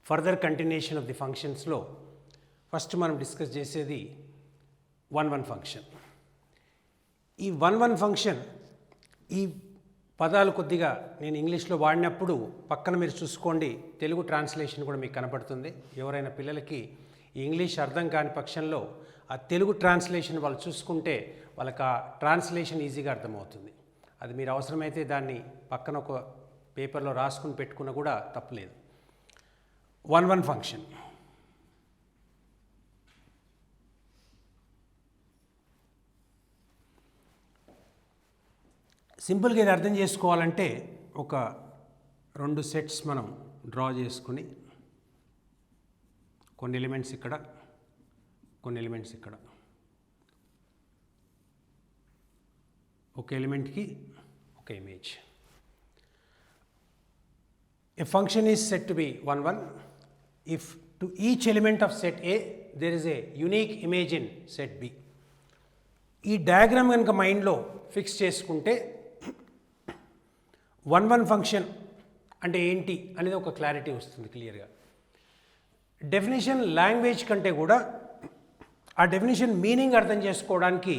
Further continuation of the ఫంక్షన్స్లో first మనం discuss చేసేది 1 ఫంక్షన్. ఈ 1 ఫంక్షన్ ఈ పదాలు కొద్దిగా నేను ఇంగ్లీష్లో వాడినప్పుడు పక్కన మీరు చూసుకోండి, తెలుగు ట్రాన్స్లేషన్ కూడా మీకు కనపడుతుంది. ఎవరైనా పిల్లలకి ఇంగ్లీష్ అర్థం కాని పక్షంలో ఆ తెలుగు ట్రాన్స్లేషన్ వాళ్ళు చూసుకుంటే వాళ్ళకి ఆ ట్రాన్స్లేషన్ ఈజీగా అర్థమవుతుంది. అది మీరు అవసరమైతే దాన్ని పక్కన ఒక పేపర్లో రాసుకుని పెట్టుకున్నా కూడా తప్పలేదు. 1 ఫంక్షన్ సింపుల్గా ఇది అర్థం చేసుకోవాలంటే ఒక 2 సెట్స్ మనం డ్రా చేసుకుని కొన్ని ఎలిమెంట్స్ ఇక్కడ, కొన్ని ఎలిమెంట్స్ ఇక్కడ, ఒక ఎలిమెంట్కి ఒక image. A function is said to be 1 if to each element of set A there is a unique image in set B. ఈ డయాగ్రామ్ కనుక మైండ్లో ఫిక్స్ చేసుకుంటే 1 ఫంక్షన్ అంటే ఏంటి అనేది ఒక క్లారిటీ వస్తుంది క్లియర్గా. డెఫినేషన్ లాంగ్వేజ్ కంటే కూడా ఆ డెఫినేషన్ మీనింగ్ అర్థం చేసుకోవడానికి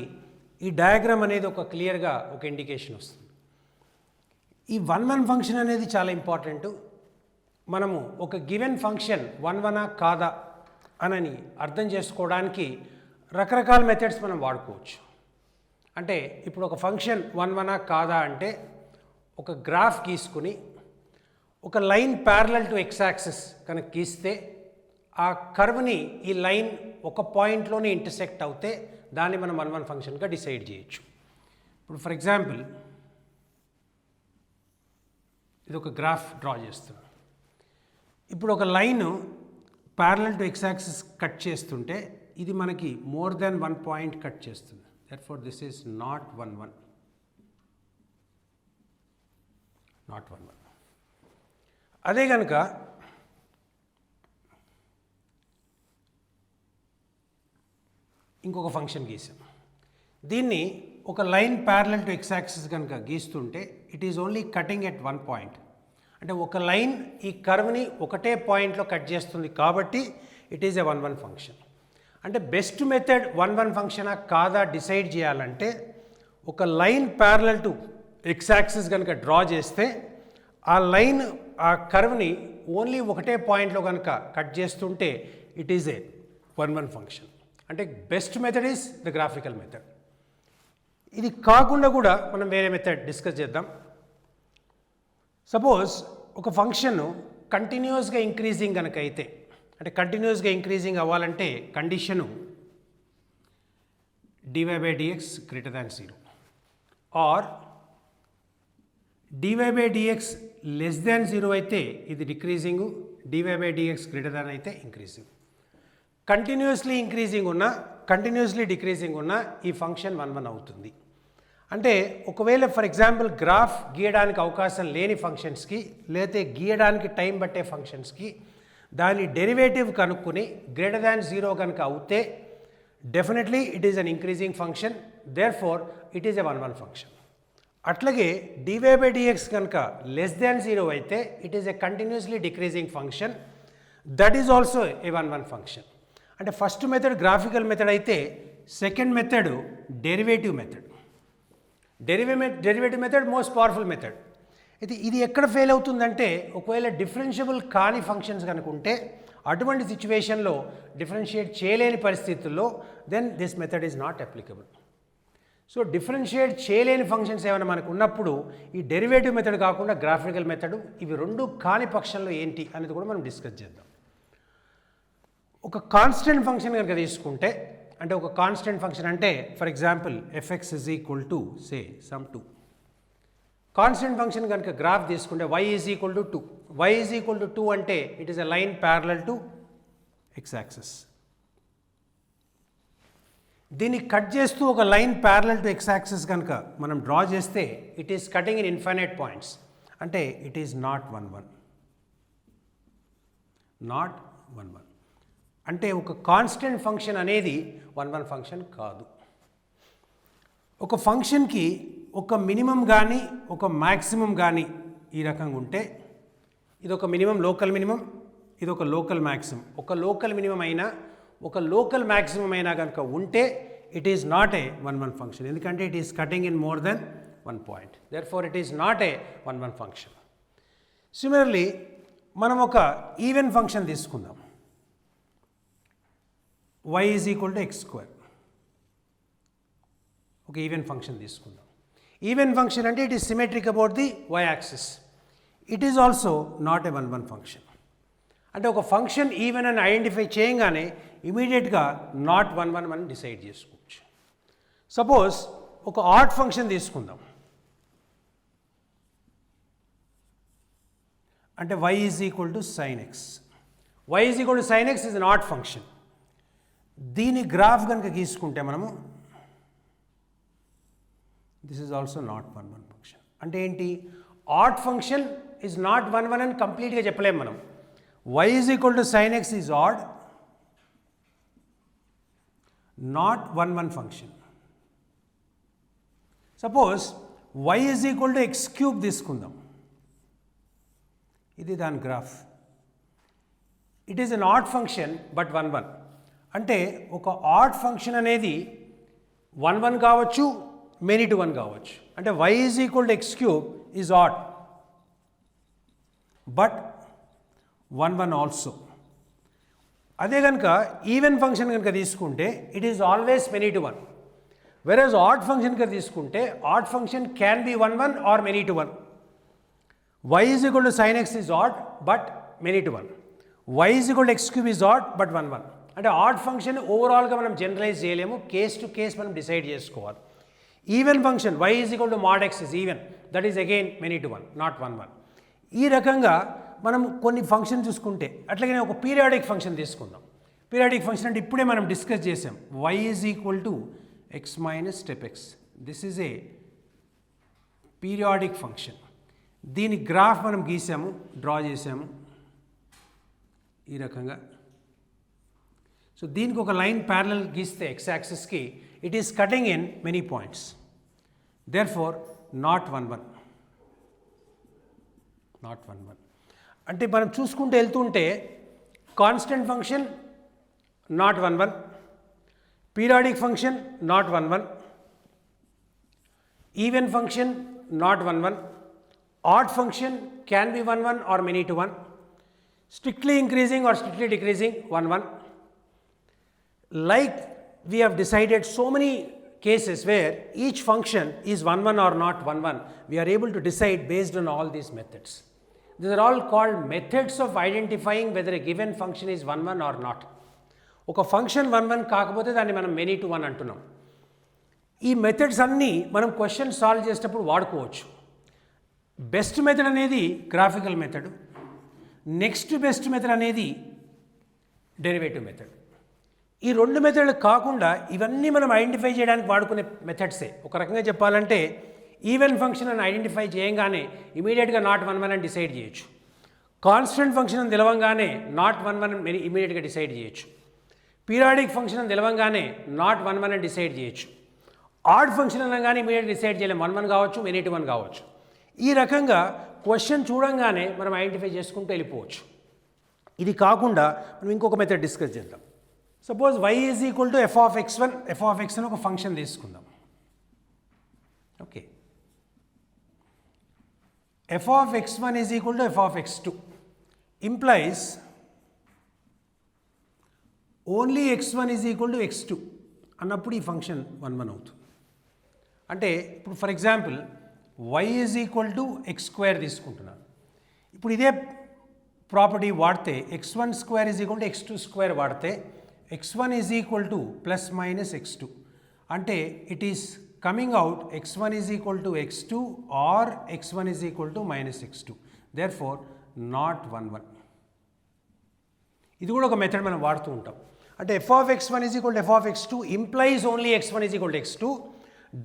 ఈ డయాగ్రామ్ అనేది ఒక క్లియర్గా ఒక ఇండికేషన్ వస్తుంది. ఈ 1 ఫంక్షన్ అనేది చాలా ఇంపార్టెంట్. మనము ఒక గివెన్ ఫంక్షన్ 1 కాదా అని అర్థం చేసుకోవడానికి రకరకాల మెథడ్స్ మనం వాడుకోవచ్చు. అంటే ఇప్పుడు ఒక ఫంక్షన్ 1 కాదా అంటే ఒక గ్రాఫ్ గీసుకుని ఒక line parallel to X axis కనుక గీస్తే ఆ కర్వ్ని ఈ లైన్ ఒక పాయింట్లోనే ఇంటర్సెక్ట్ అవుతే దాన్ని మనం 1 ఫంక్షన్గా డిసైడ్ చేయొచ్చు. ఇప్పుడు ఫర్ ఎగ్జాంపుల్ ఇది ఒక గ్రాఫ్ డ్రా చేస్తున్నాం. ఇప్పుడు ఒక line parallel to X axis cut చేస్తుంటే ఇది మనకి మోర్ దాన్ 1 పాయింట్ కట్ చేస్తుంది. దెర్ఫోర్ దిస్ ఈజ్ నాట్ 1 అదే కనుక ఇంకొక ఫంక్షన్ గీసాం. దీన్ని ఒక line parallel to X axis కనుక గీస్తుంటే it is only cutting at 1 point. అంటే ఒక లైన్ ఈ కర్వ్ని ఒకటే పాయింట్లో కట్ చేస్తుంది కాబట్టి ఇట్ ఈజ్ ఎ 1 ఫంక్షన్. అంటే బెస్ట్ మెథడ్ 1 ఫంక్షనా కాదా డిసైడ్ చేయాలంటే ఒక line parallel to X axis కనుక డ్రా చేస్తే ఆ లైన్ ఆ కర్వ్ని ఓన్లీ ఒకటే పాయింట్లో కనుక కట్ చేస్తుంటే ఇట్ ఈజ్ ఏ 1 ఫంక్షన్. అంటే best method is the graphical method. ఇది కాకుండా కూడా మనం వేరే మెథడ్ డిస్కస్ చేద్దాం. సపోజ్ ఒక ఫంక్షన్ కంటిన్యూస్గా ఇంక్రీజింగ్ కనుక అయితే, అంటే కంటిన్యూస్గా ఇంక్రీజింగ్ అవ్వాలంటే condition dy/dx greater than 0 or dy/dx less than 0 అయితే ఇది డిక్రీజింగ్, dy/dx greater than అయితే ఇంక్రీజింగ్. కంటిన్యూస్లీ ఇంక్రీజింగ్ ఉన్న కంటిన్యూస్లీ డిక్రీజింగ్ ఉన్న ఈ ఫంక్షన్ 1 అవుతుంది. అంటే ఒకవేళ ఫర్ ఎగ్జాంపుల్ గ్రాఫ్ గీయడానికి అవకాశం లేని ఫంక్షన్స్కి లేకపోతే గీయడానికి టైం పట్టే ఫంక్షన్స్కి దాని డెరివేటివ్ కనుక్కుని గ్రేటర్ దాన్ 0 కనుక అవుతే definitely it is an increasing function, therefore it is a 1 function. అట్లాగే dy/dx కనుక లెస్ దాన్ 0 అయితే it is a continuously decreasing function, that is also a 1 function. అంటే ఫస్ట్ మెథడ్ గ్రాఫికల్ మెథడ్ అయితే second method derivative method. Derivative method most powerful method. అయితే ఇది ఎక్కడ fail అవుతుందంటే ఒకవేళ డిఫరెన్షియబుల్ కాని ఫంక్షన్స్ కనుక ఉంటే అటువంటి సిచ్యువేషన్లో డిఫరెన్షియేట్ చేయలేని పరిస్థితుల్లో then this method is not applicable. So differentiate చేయలేని ఫంక్షన్స్ ఏమైనా మనకు ఉన్నప్పుడు ఈ డెరివేటివ్ మెథడ్ కాకుండా గ్రాఫికల్ మెథడ్, ఇవి రెండు కాని పక్షంలో ఏంటి అనేది కూడా మనం డిస్కస్ చేద్దాం. ఒక కాన్స్టెంట్ ఫంక్షన్ కనుక తీసుకుంటే, అంటే ఒక కాన్స్టెంట్ ఫంక్షన్ అంటే for example fx is equal to say sum 2. Constant function కనుక గ్రాఫ్ తీసుకుంటే y is equal to 2. y is equal to 2 అంటే it is a line parallel to X axis. దీన్ని cut చేస్తూ ఒక line parallel to X axis కనుక మనం draw చేస్తే it is cutting in infinite points. అంటే ఇట్ ఈస్ నాట్ 1 అంటే ఒక కాన్స్టెంట్ ఫంక్షన్ అనేది 1 ఫంక్షన్ కాదు. ఒక ఫంక్షన్కి ఒక మినిమం కానీ ఒక మ్యాక్సిమం కానీ ఈ రకంగా ఉంటే ఇది ఒక మినిమం, లోకల్ మినిమం, ఇది ఒక లోకల్ మ్యాక్సిమం. ఒక లోకల్ మినిమం అయినా ఒక లోకల్ మ్యాక్సిమం అయినా కనుక ఉంటే it is not a 1-1 function, ఎందుకంటే it is cutting in more than 1 point. Therefore it is not a 1-1 function. Similarly మనం ఒక ఈవెన్ ఫంక్షన్ తీసుకుందాం. y is equal to X square. ఒక ఈవెన్ ఫంక్షన్ తీసుకుందాం. Even function అంటే it is symmetric about the y axis. It is also not a 1-1 function. అంటే ఒక function even అని identify చేయగానే ఇమీడియట్గా నాట్ 1-1 అని డిసైడ్ చేసుకోవచ్చు. సపోజ్ ఒక ఆడ్ ఫంక్షన్ తీసుకుందాం. అంటే y is equal to sine X. y is equal to sine X is an add function. దీని గ్రాఫ్ కనుక గీసుకుంటే మనము this is also not 1-1 function. అంటే ఏంటి, ఆడ్ ఫంక్షన్ ఈజ్ నాట్ 1-1 అని కంప్లీట్గా చెప్పలేము మనం. y is equal to sine x is add, not 1-1 function. Suppose y is equal to x cube తీసుకుందాం. ఇది దాని graph. It is an add function but 1-1. అంటే ఒక ఆడ్ ఫంక్షన్ అనేది 1-1 కావచ్చు, మెనీ టు 1 కావచ్చు. అంటే y is equal to x cube is odd but 1-1 also. అదే కనుక ఈవెన్ ఫంక్షన్ కనుక తీసుకుంటే it is always many to 1. Versus odd function కనుక తీసుకుంటే odd function can be 1-1 or many to 1. y is equal to sine x is odd but many to 1. y is equal to x cube is odd but 1-1. అంటే odd function ఓవరాల్గా మనం generalize చేయలేము, case to case మనం decide చేసుకోవాలి. Even function y is equal to mod x is even, that is again many to 1, not 1-1. ఈ రకంగా మనం కొన్ని ఫంక్షన్ చూసుకుంటే, అట్లాగే ఒక పీరియాడిక్ ఫంక్షన్ తీసుకుందాం. పీరియాడిక్ ఫంక్షన్ అంటే ఇప్పుడే మనం డిస్కస్ చేసాం, y is equal to x minus step x. This is a periodic function. దీని గ్రాఫ్ మనం గీసాము, డ్రా చేసాము ఈ రకంగా. సో దీనికి ఒక లైన్ ప్యారలల్ గీస్తే x యాక్సిస్కి, it is cutting in many points. Therefore not 1-1, not 1-1. అంటే మనం చూసుకుంటూ వెళ్తుంటే constant function not 1-1, periodic function not 1-1, even function not 1-1, odd function can be 1-1 or many to 1, strictly increasing or strictly decreasing 1-1. Like we have decided so many cases where each function is 1-1 or not 1-1, we are able to decide based on all these methods. These are all called methods of identifying whether a given function is 1-1 or not. ఒక function 1-1 కాకపోతే దాన్ని మనం many to 1 అంటున్నాం. ఈ methods అన్నీ మనం question solve చేసేటప్పుడు వాడుకోవచ్చు. బెస్ట్ మెథడ్ అనేది graphical method, next best method అనేది డెరివేటివ్ మెథడ్. ఈ రెండు మెథడ్లు కాకుండా ఇవన్నీ మనం ఐడెంటిఫై చేయడానికి వాడుకునే మెథడ్సే. ఒక రకంగా చెప్పాలంటే ఈవెన్ ఫంక్షన్ అని ఐడెంటిఫై చేయగానే ఇమీడియట్గా నాట్ 1-1 అని డిసైడ్ చేయొచ్చు. కాన్స్టెంట్ ఫంక్షన్ అని తెలవంగానే నాట్ 1-1 అని ఇమీడియట్గా డిసైడ్ చేయొచ్చు. పీరియాడిక్ ఫంక్షన్ అని తెలవంగానే నాట్ 1-1 అని డిసైడ్ చేయొచ్చు. ఆడ్ ఫంక్షన్ అనగానే ఇమీడియట్గా డిసైడ్ చేయలేం, 1-1 కావచ్చు, మెనీ టు 1 కావచ్చు. ఈ రకంగా క్వశ్చన్ చూడంగానే మనం ఐడెంటిఫై చేసుకుంటూ వెళ్ళిపోవచ్చు. ఇది కాకుండా మనం ఇంకొక మెథడ్ డిస్కస్ చేద్దాం. Suppose y is equal to F of X అని ఒక ఫంక్షన్ తీసుకుందాం. Okay, F of x1 is equal to F of x2 implies only x1 is equal to x2 అన్నప్పుడు ఈ ఫంక్షన్ 1-1 అవుతుంది. అంటే ఇప్పుడు for example y is equal to X square తీసుకుంటున్నాను. ఇప్పుడు ఇదే ప్రాపర్టీ వాడితే x1 square is equal to x2 square వాడితే x1 is equal to plus minus x2. అంటే it is coming out x1 is equal to x2 or x1 is equal to minus x2. Therefore not 1-1. ఇది కూడా ఒక method మనం వాడుతూ ఉంటాం. అంటే f of x1 is equal to F of x2 implies only x1 is equal to x2,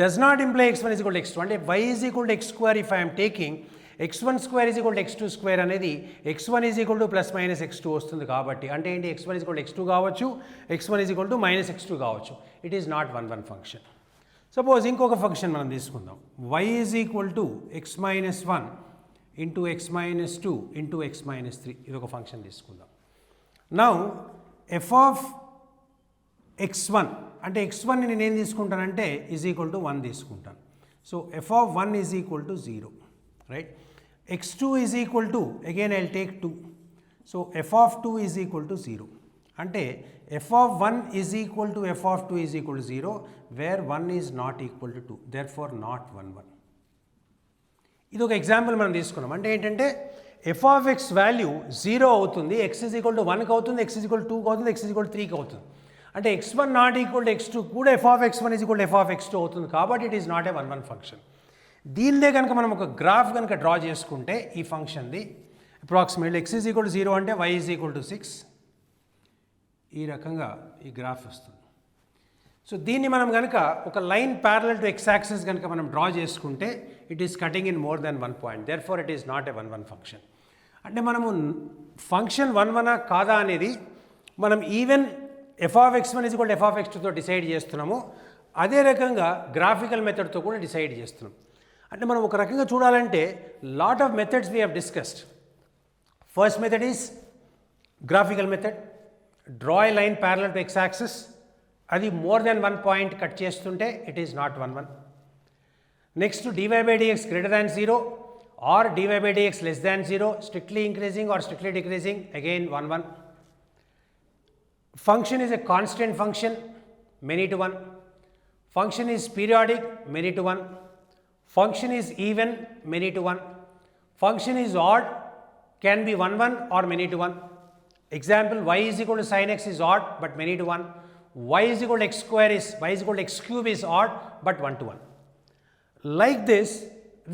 does not imply x1 is equal to x2. అంటే y is equal to x square if I am taking x1 square is equal to x2 square అనేది x1 is equal to plus minus x2 వస్తుంది. కాబట్టి అంటే ఏంటి, x1 is equal to x2 కావచ్చు, x1 is equal to minus x2 కావచ్చు. It is not 1-1 function. Suppose ఇంకొక function మనం తీసుకుందాం, y is equal to x minus 1 into x minus 2 into x minus 3. ఇది ఒక ఫంక్షన్ తీసుకుందాం. నౌ ఎఫ్ ఆఫ్ x1 అంటే x1ని నేను ఏం తీసుకుంటానంటే ఈజ్ ఈక్వల్ టు 1 తీసుకుంటాను. So f of 1 is equal to 0, right. x2 is equal to again I will take 2. So f of 2 is equal to 0 అంటే f of 1 is equal to F of 2 is equal to 0 where 1 is not equal to 2, therefore not 1 1. ఇది ఒక example మనం తీసుకున్నాం. అంటే ఏంటంటే F of X value 0 అవుతుంది, X is equal to 1కి అవుతుంది, ఎక్స్ ఈజ్ ఈక్వల్ టు 2కి అవుతుంది, ఎక్స్ ఈజ్ ఈక్వల్ టు 3కి అవుతుంది. అంటే x1 not equal to x2 కూడా F of x1 is equal to F of x2 అవుతుంది. కాబట్టి ఇట్ ఈస్ నాట్ ఏ 1 1 ఫంక్షన్. దీన్నే కనుక మనం ఒక గ్రాఫ్ కనుక డ్రా చేసుకుంటే ఈ ఫంక్షన్ది approximately x is equal to 0 అంటే y ఈజ్ ఈక్వల్ టు 6, ఈ రకంగా ఈ గ్రాఫ్ వస్తుంది. సో దీన్ని మనం కనుక ఒక line parallel to x axis కనుక మనం డ్రా చేసుకుంటే it is cutting in more than 1 point, therefore it is not a 1 1 function. అంటే మనము ఫంక్షన్ 1 1 కాదా అనేది మనం even F of x1 is equal to F of x2తో డిసైడ్ చేస్తున్నాము, అదే రకంగా గ్రాఫికల్ మెథడ్తో కూడా డిసైడ్ చేస్తున్నాం. అంటే మనం ఒక రకంగా చూడాలంటే lot of methods we have discussed. First method is graphical method, draw a line parallel to x axis, అది మోర్ దెన్ 1 పాయింట్ కట్ చేస్తుంటే it is not 1 1. Next dy by dx greater than 0 or dy by dx less than 0, strictly increasing or strictly decreasing, again 1 1. Function is a constant function, many to 1. Function is periodic, many to 1. Function is even, many to 1. Function is odd, can be 1 1 or many to 1. Example, y is equal to sin x is odd but many to 1. Y is equal to x square is, y is equal to x cube is odd but 1 to 1. Like this,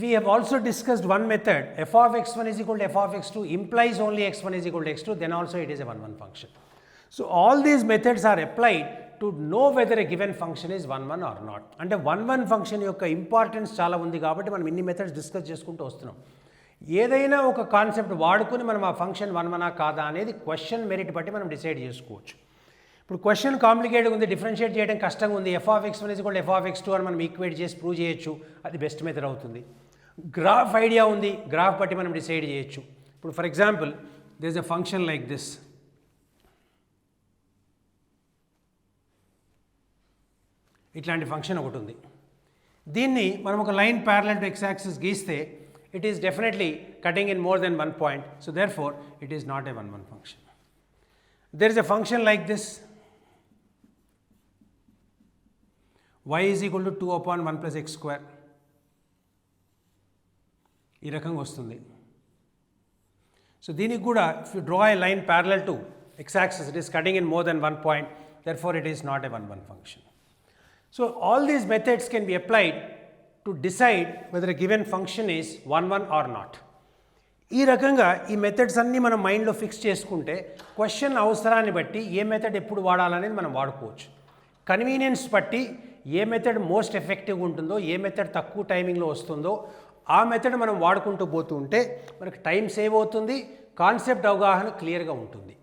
we have also discussed one method, f of x1 is equal to f of x2 implies only x1 is equal to x2, then also it is a 1 1 function. So all these methods are applied to know whether a given function is 1 1 or not. అంటే 1 1 function యొక్క importance చాలా ఉంది కాబట్టి మనం ఇన్ని methods discuss చేసుకుంటూ వస్తున్నాం. ఏదైనా ఒక కాన్సెప్ట్ వాడుకొని మనం ఆ ఫంక్షన్ 1 1 కాదా అనేది క్వశ్చన్ మెరిట్ బట్టి మనం డిసైడ్ చేసుకోవచ్చు. ఇప్పుడు క్వశ్చన్ కాంప్లికేటెడ్ ఉంది, డిఫరెన్షియేట్ చేయడం కష్టంగా ఉంది, F of x1 is equal to F of x2 అని మనం ఈక్వేట్ చేసి ప్రూవ్ చేయొచ్చు, అది బెస్ట్ మెథడ్ అవుతుంది. గ్రాఫ్ ఐడియా ఉంది, గ్రాఫ్ బట్టి మనం డిసైడ్ చేయొచ్చు. ఇప్పుడు for example there is a function like this, ఇట్లాంటి ఫంక్షన్ ఒకటి ఉంది. దీన్ని మనం ఒక line parallel to x axis గీస్తే it is definitely cutting in more than 1 point, so therefore it is not a 1 1 function. There is a function like this, y is equal to 2 upon 1 plus x square, ఈ రకంగా వస్తుంది. So దీనికి కూడా if you draw a line parallel to x axis it is cutting in more than 1 point, therefore it is not a 1 1 function. So all these methods can be applied to decide whether a given function is 1 1 or not. ఈ రకంగా ఈ methods అన్నీ మనం మైండ్లో fix చేసుకుంటే question అవసరాన్ని బట్టి ఏ method ఎప్పుడు వాడాలనేది మనం వాడుకోవచ్చు. కన్వీనియన్స్ బట్టి ఏ మెథడ్ మోస్ట్ ఎఫెక్టివ్గా ఉంటుందో, ఏ మెథడ్ తక్కువ టైమింగ్లో వస్తుందో ఆ మెథడ్ మనం వాడుకుంటూ పోతూ ఉంటే మనకు టైం సేవ్ అవుతుంది, కాన్సెప్ట్ అవగాహన క్లియర్గా ఉంటుంది.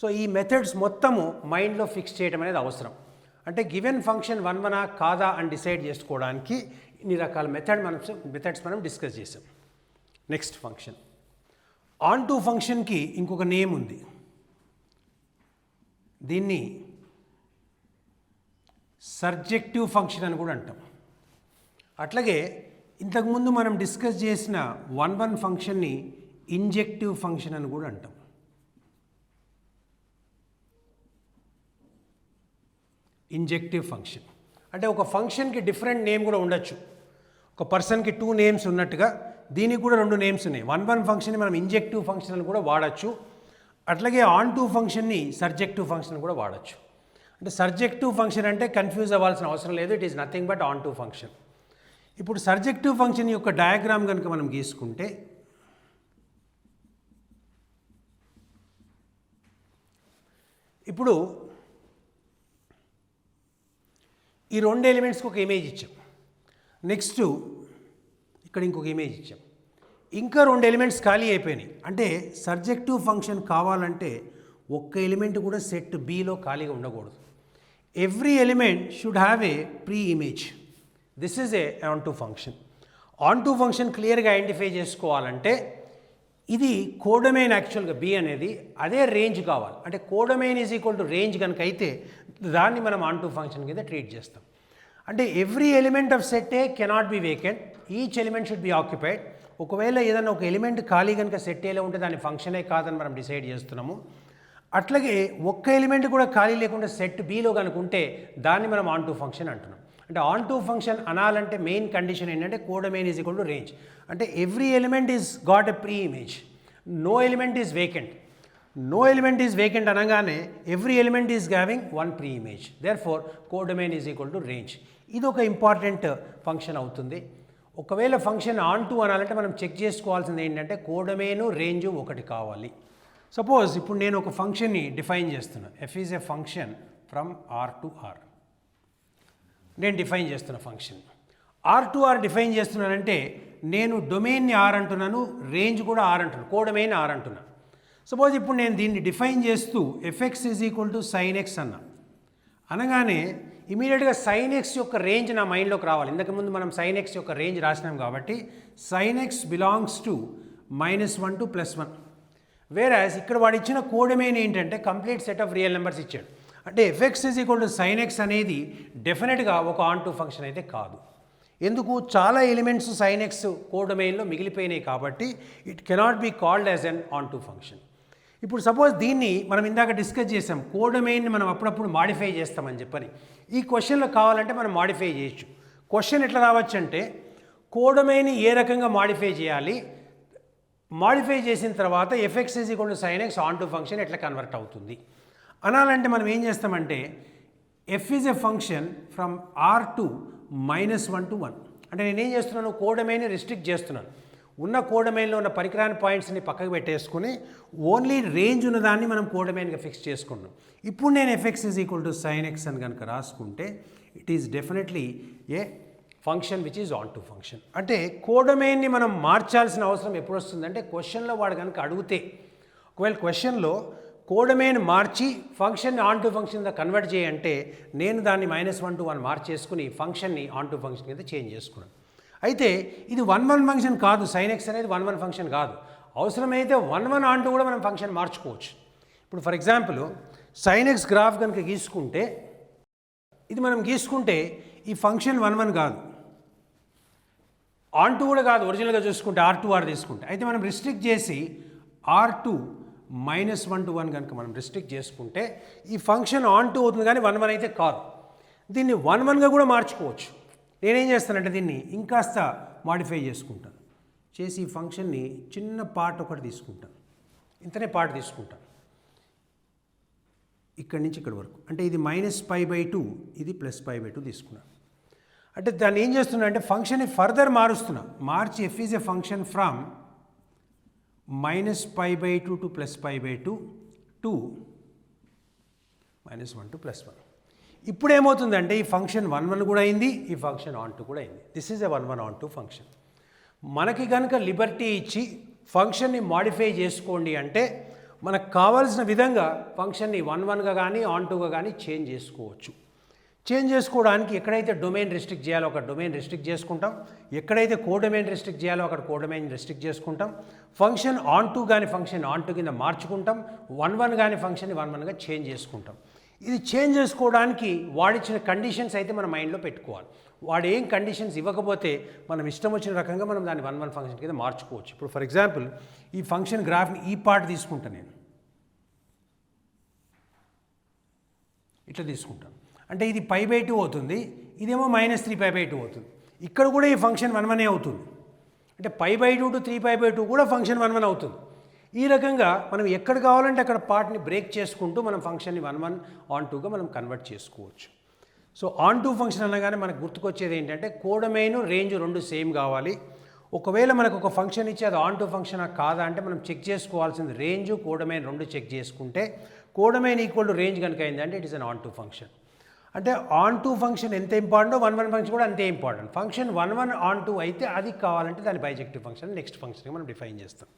సో ఈ మెథడ్స్ మొత్తము మైండ్లో ఫిక్స్ చేయడం అనేది అవసరం. అంటే గివెన్ ఫంక్షన్ 1 1 కాదా అని డిసైడ్ చేసుకోవడానికి ఇన్ని రకాల మెథడ్స్ మనం డిస్కస్ చేసాం. నెక్స్ట్ ఫంక్షన్ ఆన్ టు ఫంక్షన్కి ఇంకొక నేమ్ ఉంది, దీన్ని సర్జెక్టివ్ ఫంక్షన్ అని కూడా అంటాం. అట్లాగే ఇంతకుముందు మనం డిస్కస్ చేసిన 1 1 ఫంక్షన్ని ఇంజెక్టివ్ ఫంక్షన్ అని కూడా అంటాం. ఇంజెక్టివ్ ఫంక్షన్ అంటే ఒక ఫంక్షన్కి డిఫరెంట్ నేమ్ కూడా ఉండొచ్చు. ఒక పర్సన్కి 2 నేమ్స్ ఉన్నట్టుగా దీనికి కూడా 2 నేమ్స్ ఉన్నాయి. 1 1 ఫంక్షన్ని మనం ఇంజెక్టివ్ ఫంక్షన్ అని కూడా వాడచ్చు. అట్లాగే ఆన్ టు ఫంక్షన్ని సర్జెక్టివ్ ఫంక్షన్ కూడా వాడచ్చు. అంటే సర్జెక్టివ్ ఫంక్షన్ అంటే కన్ఫ్యూజ్ అవ్వాల్సిన అవసరం లేదు, it is nothing but on to function. ఇప్పుడు సర్జెక్టివ్ ఫంక్షన్ యొక్క డయాగ్రామ్ కనుక మనం గీసుకుంటే ఇప్పుడు ఈ 2 ఎలిమెంట్స్కి ఒక ఇమేజ్ ఇచ్చాం, నెక్స్ట్ ఇక్కడ ఇంకొక ఇమేజ్ ఇచ్చాం, ఇంకా 2 ఎలిమెంట్స్ ఖాళీ అయిపోయినాయి. అంటే సర్జెక్టివ్ ఫంక్షన్ కావాలంటే ఒక్క ఎలిమెంట్ కూడా సెట్ బిలో ఖాళీగా ఉండకూడదు. Every element should have a pre image. This is A on to function. On to function క్లియర్గా ఐడెంటిఫై చేసుకోవాలంటే ఇది కోడొమైన్ యాక్చువల్గా బి అనేది అదే రేంజ్ కావాలి. అంటే codomain is equal to range కనుక అయితే దాన్ని మనం ఆన్ టు ఫంక్షన్ కింద ట్రీట్ చేస్తాం. అంటే every element of set A cannot be vacant, each element should be occupied. ఒకవేళ ఏదైనా ఒక ఎలిమెంట్ ఖాళీ కనుక సెట్ ఏలో ఉంటే దాని ఫంక్షనే కాదని మనం డిసైడ్ చేస్తున్నాము. అట్లాగే ఒక్క ఎలిమెంట్ కూడా ఖాళీ లేకుండా సెట్ బిలో కనుకుంటే దాన్ని మనం ఆన్ టు ఫంక్షన్ అంటున్నాం. అంటే ఆన్ టు ఫంక్షన్ అనాలంటే మెయిన్ కండిషన్ ఏంటంటే codomain is equal to range. అంటే every element is got a preimage, no element is vacant. No element is vacant అనగానే every element is having one preimage, therefore codomain is equal to range. ఇది ఒక important function అవుతుంది. ఒకవేళ function on to అనాలంటే మనం check చేసుకోవాల్సింది ఏంటంటే కోడొమైను range ఒకటి కావాలి. సపోజ్ ఇప్పుడు నేను ఒక ఫంక్షన్ని డిఫైన్ చేస్తున్నా, f is a function from R to R. నేను డిఫైన్ చేస్తున్న function R to R define చేస్తున్నానంటే నేను డొమైన్ని ఆర్ అంటున్నాను, రేంజ్ కూడా ఆర్ అంటున్నాను, కోడొమైన్ ఆర్ అంటున్నాను. సపోజ్ ఇప్పుడు నేను దీన్ని డిఫైన్ చేస్తూ f x is equal to sine x అన్నా అనగానే ఇమీడియట్గా సైన్ ఎక్స్ యొక్క రేంజ్ నా మైండ్లోకి రావాలి. ఇంతకుముందు మనం సైన్ ఎక్స్ యొక్క రేంజ్ రాసినాం కాబట్టి sine x belongs to -1 to +1. Whereas ఇక్కడ వాడు ఇచ్చిన కోడొమైన్ ఏంటంటే complete set of real numbers ఇచ్చాడు. అంటే f x is equal to sine x అనేది డెఫినెట్గా ఒక ఆన్ టు ఫంక్షన్ అయితే కాదు. ఎందుకు? చాలా ఎలిమెంట్స్ సైన్ ఎక్స్ కోడొమైన్లో మిగిలిపోయినాయి కాబట్టి it cannot be called as an onto function. ఇప్పుడు సపోజ్ దీన్ని మనం ఇందాక డిస్కస్ చేసాం, కోడొమైన్ని మనం అప్పుడప్పుడు మాడిఫై చేస్తామని చెప్పని. ఈ క్వశ్చన్లో కావాలంటే మనం మాడిఫై చేయొచ్చు. క్వశ్చన్ ఎట్లా రావచ్చు అంటే కోడొమైన్ని ఏ రకంగా మాడిఫై చేయాలి, మాడిఫై చేసిన తర్వాత f x is equal to sine x onto function ఎట్లా కన్వర్ట్ అవుతుంది అనాలంటే మనం ఏం చేస్తామంటే f is a function from R to -1 to 1. అంటే నేనేం చేస్తున్నాను, కోడొమైన్ని రిస్ట్రిక్ట్ చేస్తున్నాను. ఉన్న కోడొమైన్లో ఉన్న పరికరాని పాయింట్స్ని పక్కకు పెట్టేసుకుని ఓన్లీ రేంజ్ ఉన్నదాన్ని మనం కోడొమైన్గా ఫిక్స్ చేసుకున్నాం. ఇప్పుడు నేను f x is equal to sine x అని కనుక రాసుకుంటే it is definitely a function which is onto function. అంటే కోడొమైన్ని మనం మార్చాల్సిన అవసరం ఎప్పుడు వస్తుందంటే క్వశ్చన్లో వాడు కనుక అడిగితే, ఒకవేళ క్వశ్చన్లో కోడొమైన్ మార్చి ఫంక్షన్ని ఆన్ టు ఫంక్షన్గా కన్వర్ట్ చేయంటే నేను దాన్ని -1 to 1 మార్చేసుకుని ఫంక్షన్ని ఆన్ టు ఫంక్షన్ కింద చేంజ్ చేసుకున్నాను. అయితే ఇది 1-1 ఫంక్షన్ కాదు, సైన్ ఎక్స్ అనేది 1-1 ఫంక్షన్ కాదు. అవసరమైతే 1-1 ఆన్ టు కూడా మనం ఫంక్షన్ మార్చుకోవచ్చు. ఇప్పుడు for example sign X graph కనుక గీసుకుంటే ఇది మనం గీసుకుంటే ఈ ఫంక్షన్ 1-1 కాదు, ఆన్ టు కూడా కాదు. ఒరిజినల్గా చూసుకుంటే ఆర్ టు ఆర్ తీసుకుంటే అయితే మనం రిస్ట్రిక్ట్ చేసి ఆర్ టు -1 to 1 కనుక మనం రిస్ట్రిక్ట్ చేసుకుంటే ఈ ఫంక్షన్ ఆన్ టు అవుతుంది కానీ 1-1 అయితే కాదు. దీన్ని 1-1గా కూడా మార్చుకోవచ్చు. నేనేం చేస్తానంటే దీన్ని ఇంకాస్త మాడిఫై చేసుకుంటాను, చేసి ఈ ఫంక్షన్ని చిన్న పార్ట్ ఒకటి తీసుకుంటాను, ఇంతనే పార్ట్ తీసుకుంటాను ఇక్కడి నుంచి ఇక్కడి వరకు. అంటే ఇది -π/2, ఇది +π/2 తీసుకున్నాను. అంటే దాన్ని ఏం చేస్తున్నా అంటే ఫంక్షన్ని ఫర్దర్ మారుస్తున్నా, మార్చి F is a function from -π/2 to +π/2 to -1 to +1. ఇప్పుడు ఏమవుతుందంటే ఈ ఫంక్షన్ 1-1 కూడా అయింది, ఈ ఫంక్షన్ ఆన్ టు కూడా అయింది. This is a 1-1 on to function. మనకి కనుక లిబర్టీ ఇచ్చి ఫంక్షన్ని మాడిఫై చేసుకోండి అంటే మనకు కావాల్సిన విధంగా ఫంక్షన్ని 1-1గా కానీ ఆన్ టుగా కానీ చేంజ్ చేసుకోవచ్చు. చేంజ్ చేసుకోవడానికి ఎక్కడైతే డొమైన్ రిస్ట్రిక్ట్ చేయాలో అక్కడ డొమైన్ రిస్ట్రిక్ట్ చేసుకుంటాం, ఎక్కడైతే కోడొమైన్ రిస్ట్రిక్ట్ చేయాలో అక్కడ కోడొమైన్ రిస్ట్రిక్ట్ చేసుకుంటాం. ఫంక్షన్ ఆన్ టు కానీ ఫంక్షన్ ఆన్ టు కింద మార్చుకుంటాం, 1-1 కానీ ఫంక్షన్ని 1-1గా చేంజ్ చేసుకుంటాం. ఇది చేంజ్ చేసుకోవడానికి వాడిచ్చిన కండిషన్స్ అయితే మన మైండ్లో పెట్టుకోవాలి. వాడు ఏం కండిషన్స్ ఇవ్వకపోతే మనం ఇష్టం వచ్చిన రకంగా మనం దాన్ని 1-1 ఫంక్షన్ కింద మార్చుకోవచ్చు. ఇప్పుడు ఫర్ ఎగ్జాంపుల్ ఈ ఫంక్షన్ గ్రాఫ్ని ఈ పార్ట్ తీసుకుంటాను, నేను ఇట్లా తీసుకుంటాను. అంటే ఇది π/2 అవుతుంది, ఇదేమో -3π/2 అవుతుంది. ఇక్కడ కూడా ఈ ఫంక్షన్ 1-1 అవుతుంది. అంటే π/2 to 3π/2 కూడా ఫంక్షన్ 1-1 అవుతుంది. ఈ రకంగా మనం ఎక్కడ కావాలంటే అక్కడ పార్ట్ని బ్రేక్ చేసుకుంటూ మనం ఫంక్షన్ని 1-1 ఆన్ టూగా మనం కన్వర్ట్ చేసుకోవచ్చు. సో ఆన్ టూ ఫంక్షన్ అనగానే మనకు గుర్తుకొచ్చేది ఏంటంటే కోడొమైన్ రేంజ్ రెండు సేమ్ కావాలి. ఒకవేళ మనకు ఒక ఫంక్షన్ ఇచ్చి అది ఆన్ టూ ఫంక్షనా కాదా అంటే మనం చెక్ చేసుకోవాల్సింది రేంజ్ కోడొమైన్ రెండు చెక్ చేసుకుంటే కోడొమైన్ ఈక్వల్ టు రేంజ్ కనుక అయిందంటే it is an on two function. అంటే ఆన్ టూ ఫంక్షన్ ఎంత ఇంపార్టెంటో 1-1 ఫంక్షన్ కూడా అంతే ఇంపార్టెంట్. ఫంక్షన్ 1-1 ఆన్ టూ అయితే అది కావాలంటే దాని బైజెక్టివ్ ఫంక్షన్ నెక్స్ట్ ఫంక్షన్గా మనం డిఫైన్ చేస్తాం.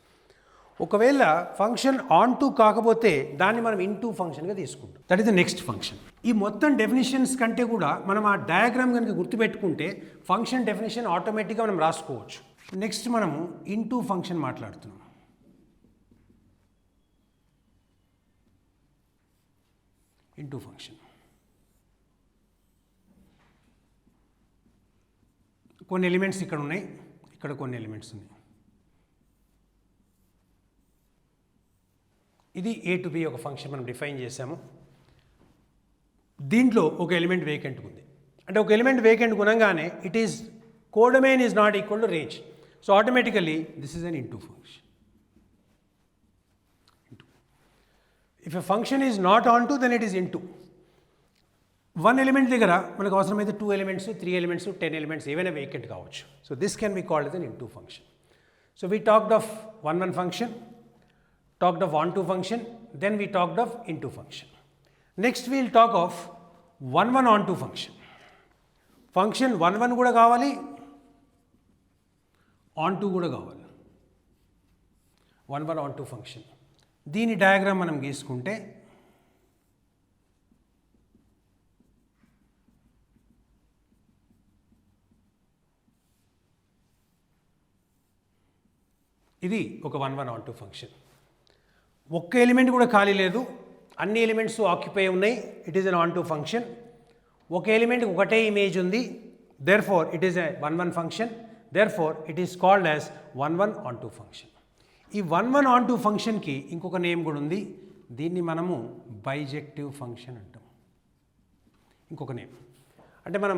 ఒకవేళ ఫంక్షన్ ఆన్ టూ కాకపోతే దాన్ని మనం ఇన్ టూ ఫంక్షన్గా తీసుకుంటాం. That is the next function. ఈ మొత్తం డెఫినేషన్స్ కంటే కూడా మనం ఆ డయాగ్రామ్ కనుక గుర్తుపెట్టుకుంటే ఫంక్షన్ డెఫినేషన్ ఆటోమేటిక్గా మనం రాసుకోవచ్చు. నెక్స్ట్ మనము ఇన్ టూ ఫంక్షన్ మాట్లాడుతున్నాం. Into function. కొన్ని ఎలిమెంట్స్ ఇక్కడ ఉన్నాయి, ఇక్కడ కొన్ని ఎలిమెంట్స్ ఉన్నాయి. ఇది a to b ఒక ఫంక్షన్ మనం డిఫైన్ చేసాము. దీంట్లో ఒక ఎలిమెంట్ వేకెంట్ ఉంది. అంటే ఒక ఎలిమెంట్ వేకెంట్ గుణంగానే it is codomain is not equal to range. So automatically this is an into function. If a function is not onto then it is into. One element దగ్గర మనకు అవసరమైతే 2 elements, 3 elements, 10 elements ఏవైనా vacant కావచ్చు. So this can be called as an into function. So we talked of one function, talked of onto function, then we talked of into function. Next we will talk of one onto function. Function one kuda kavali, onto kuda kavali. One onto function. Deeni diagram manam geeskunte ఇది ఒక one onto function. ఒక్క element కూడా ఖాళీ లేదు, అన్ని elements occupy ఉన్నాయి. It is an onto function. ఒక ఎలిమెంట్కి ఒకటే ఇమేజ్ ఉంది, therefore it is a one function. Therefore it is called as one onto function. ఈ వన్ ఆన్ టు ఫంక్షన్కి ఇంకొక నేమ్ కూడా ఉంది. దీన్ని మనము బైజెక్టివ్ ఫంక్షన్ అంటాం. ఇంకొక నేమ్ అంటే మనం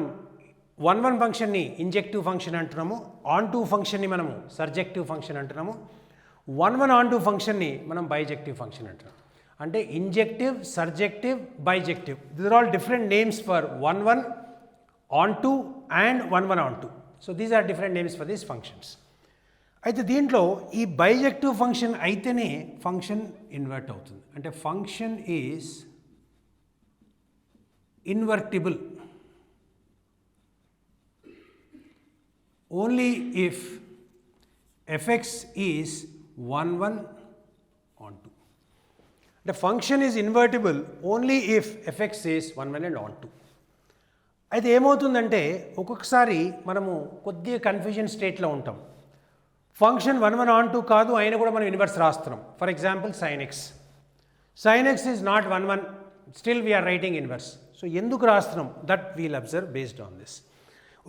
వన్ ఫంక్షన్ని ఇంజెక్టివ్ ఫంక్షన్ అంటున్నాము, ఆన్ టు ఫంక్షన్ని మనము సర్జెక్టివ్ ఫంక్షన్ అంటున్నాము, వన్ ఆన్ టు ఫంక్షన్ని మనం బైజెక్టివ్ ఫంక్షన్ అంటాం. అంటే injective, surjective, bijective, these are all different names for one onto and one onto. So these are different names for these functions. అయితే దీంట్లో ఈ bijective function అయితేనే function invert అవుతుంది. అంటే function is invertible only if fx is 1 onto. The function is invertible only if fx is 1 and onto. అయితే ఏమవుతుందంటే ఒక్కొక్కసారి మనము కొద్దిగా కన్ఫ్యూజన్ స్టేట్లో ఉంటాం. ఫంక్షన్ 1 onto కాదు అయినా కూడా మనం ఇన్వర్స్ రాస్తున్నాం. For example sin x. sin x is not 1 still we are writing inverse. So ఎందుకు రాస్తున్నాం? That we'll observe based on this.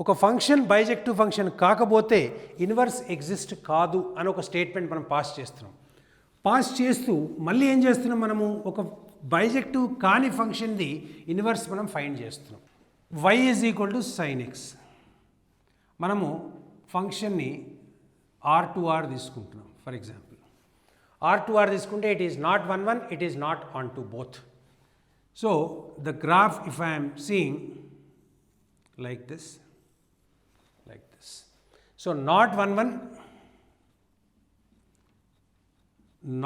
ఒక ఫంక్షన్ బైజెక్టివ్ ఫంక్షన్ కాకపోతే ఇన్వర్స్ ఎగ్జిస్ట్ కాదు అని ఒక స్టేట్మెంట్ మనం పాస్ చేస్తున్నాం. పాస్ చేస్తూ మళ్ళీ ఏం చేస్తున్నాం, మనము ఒక బైజెక్టివ్ కాని ఫంక్షన్ది ఇన్వర్స్ మనం ఫైండ్ చేస్తున్నాం. y is equal to sin x. మనము ఫంక్షన్ని r తీసుకుంటున్నాం. ఫర్ ఎగ్జాంపుల్ r తీసుకుంటే it is not 1 it is not on to both. So the graph if I am seeing like this. So not 1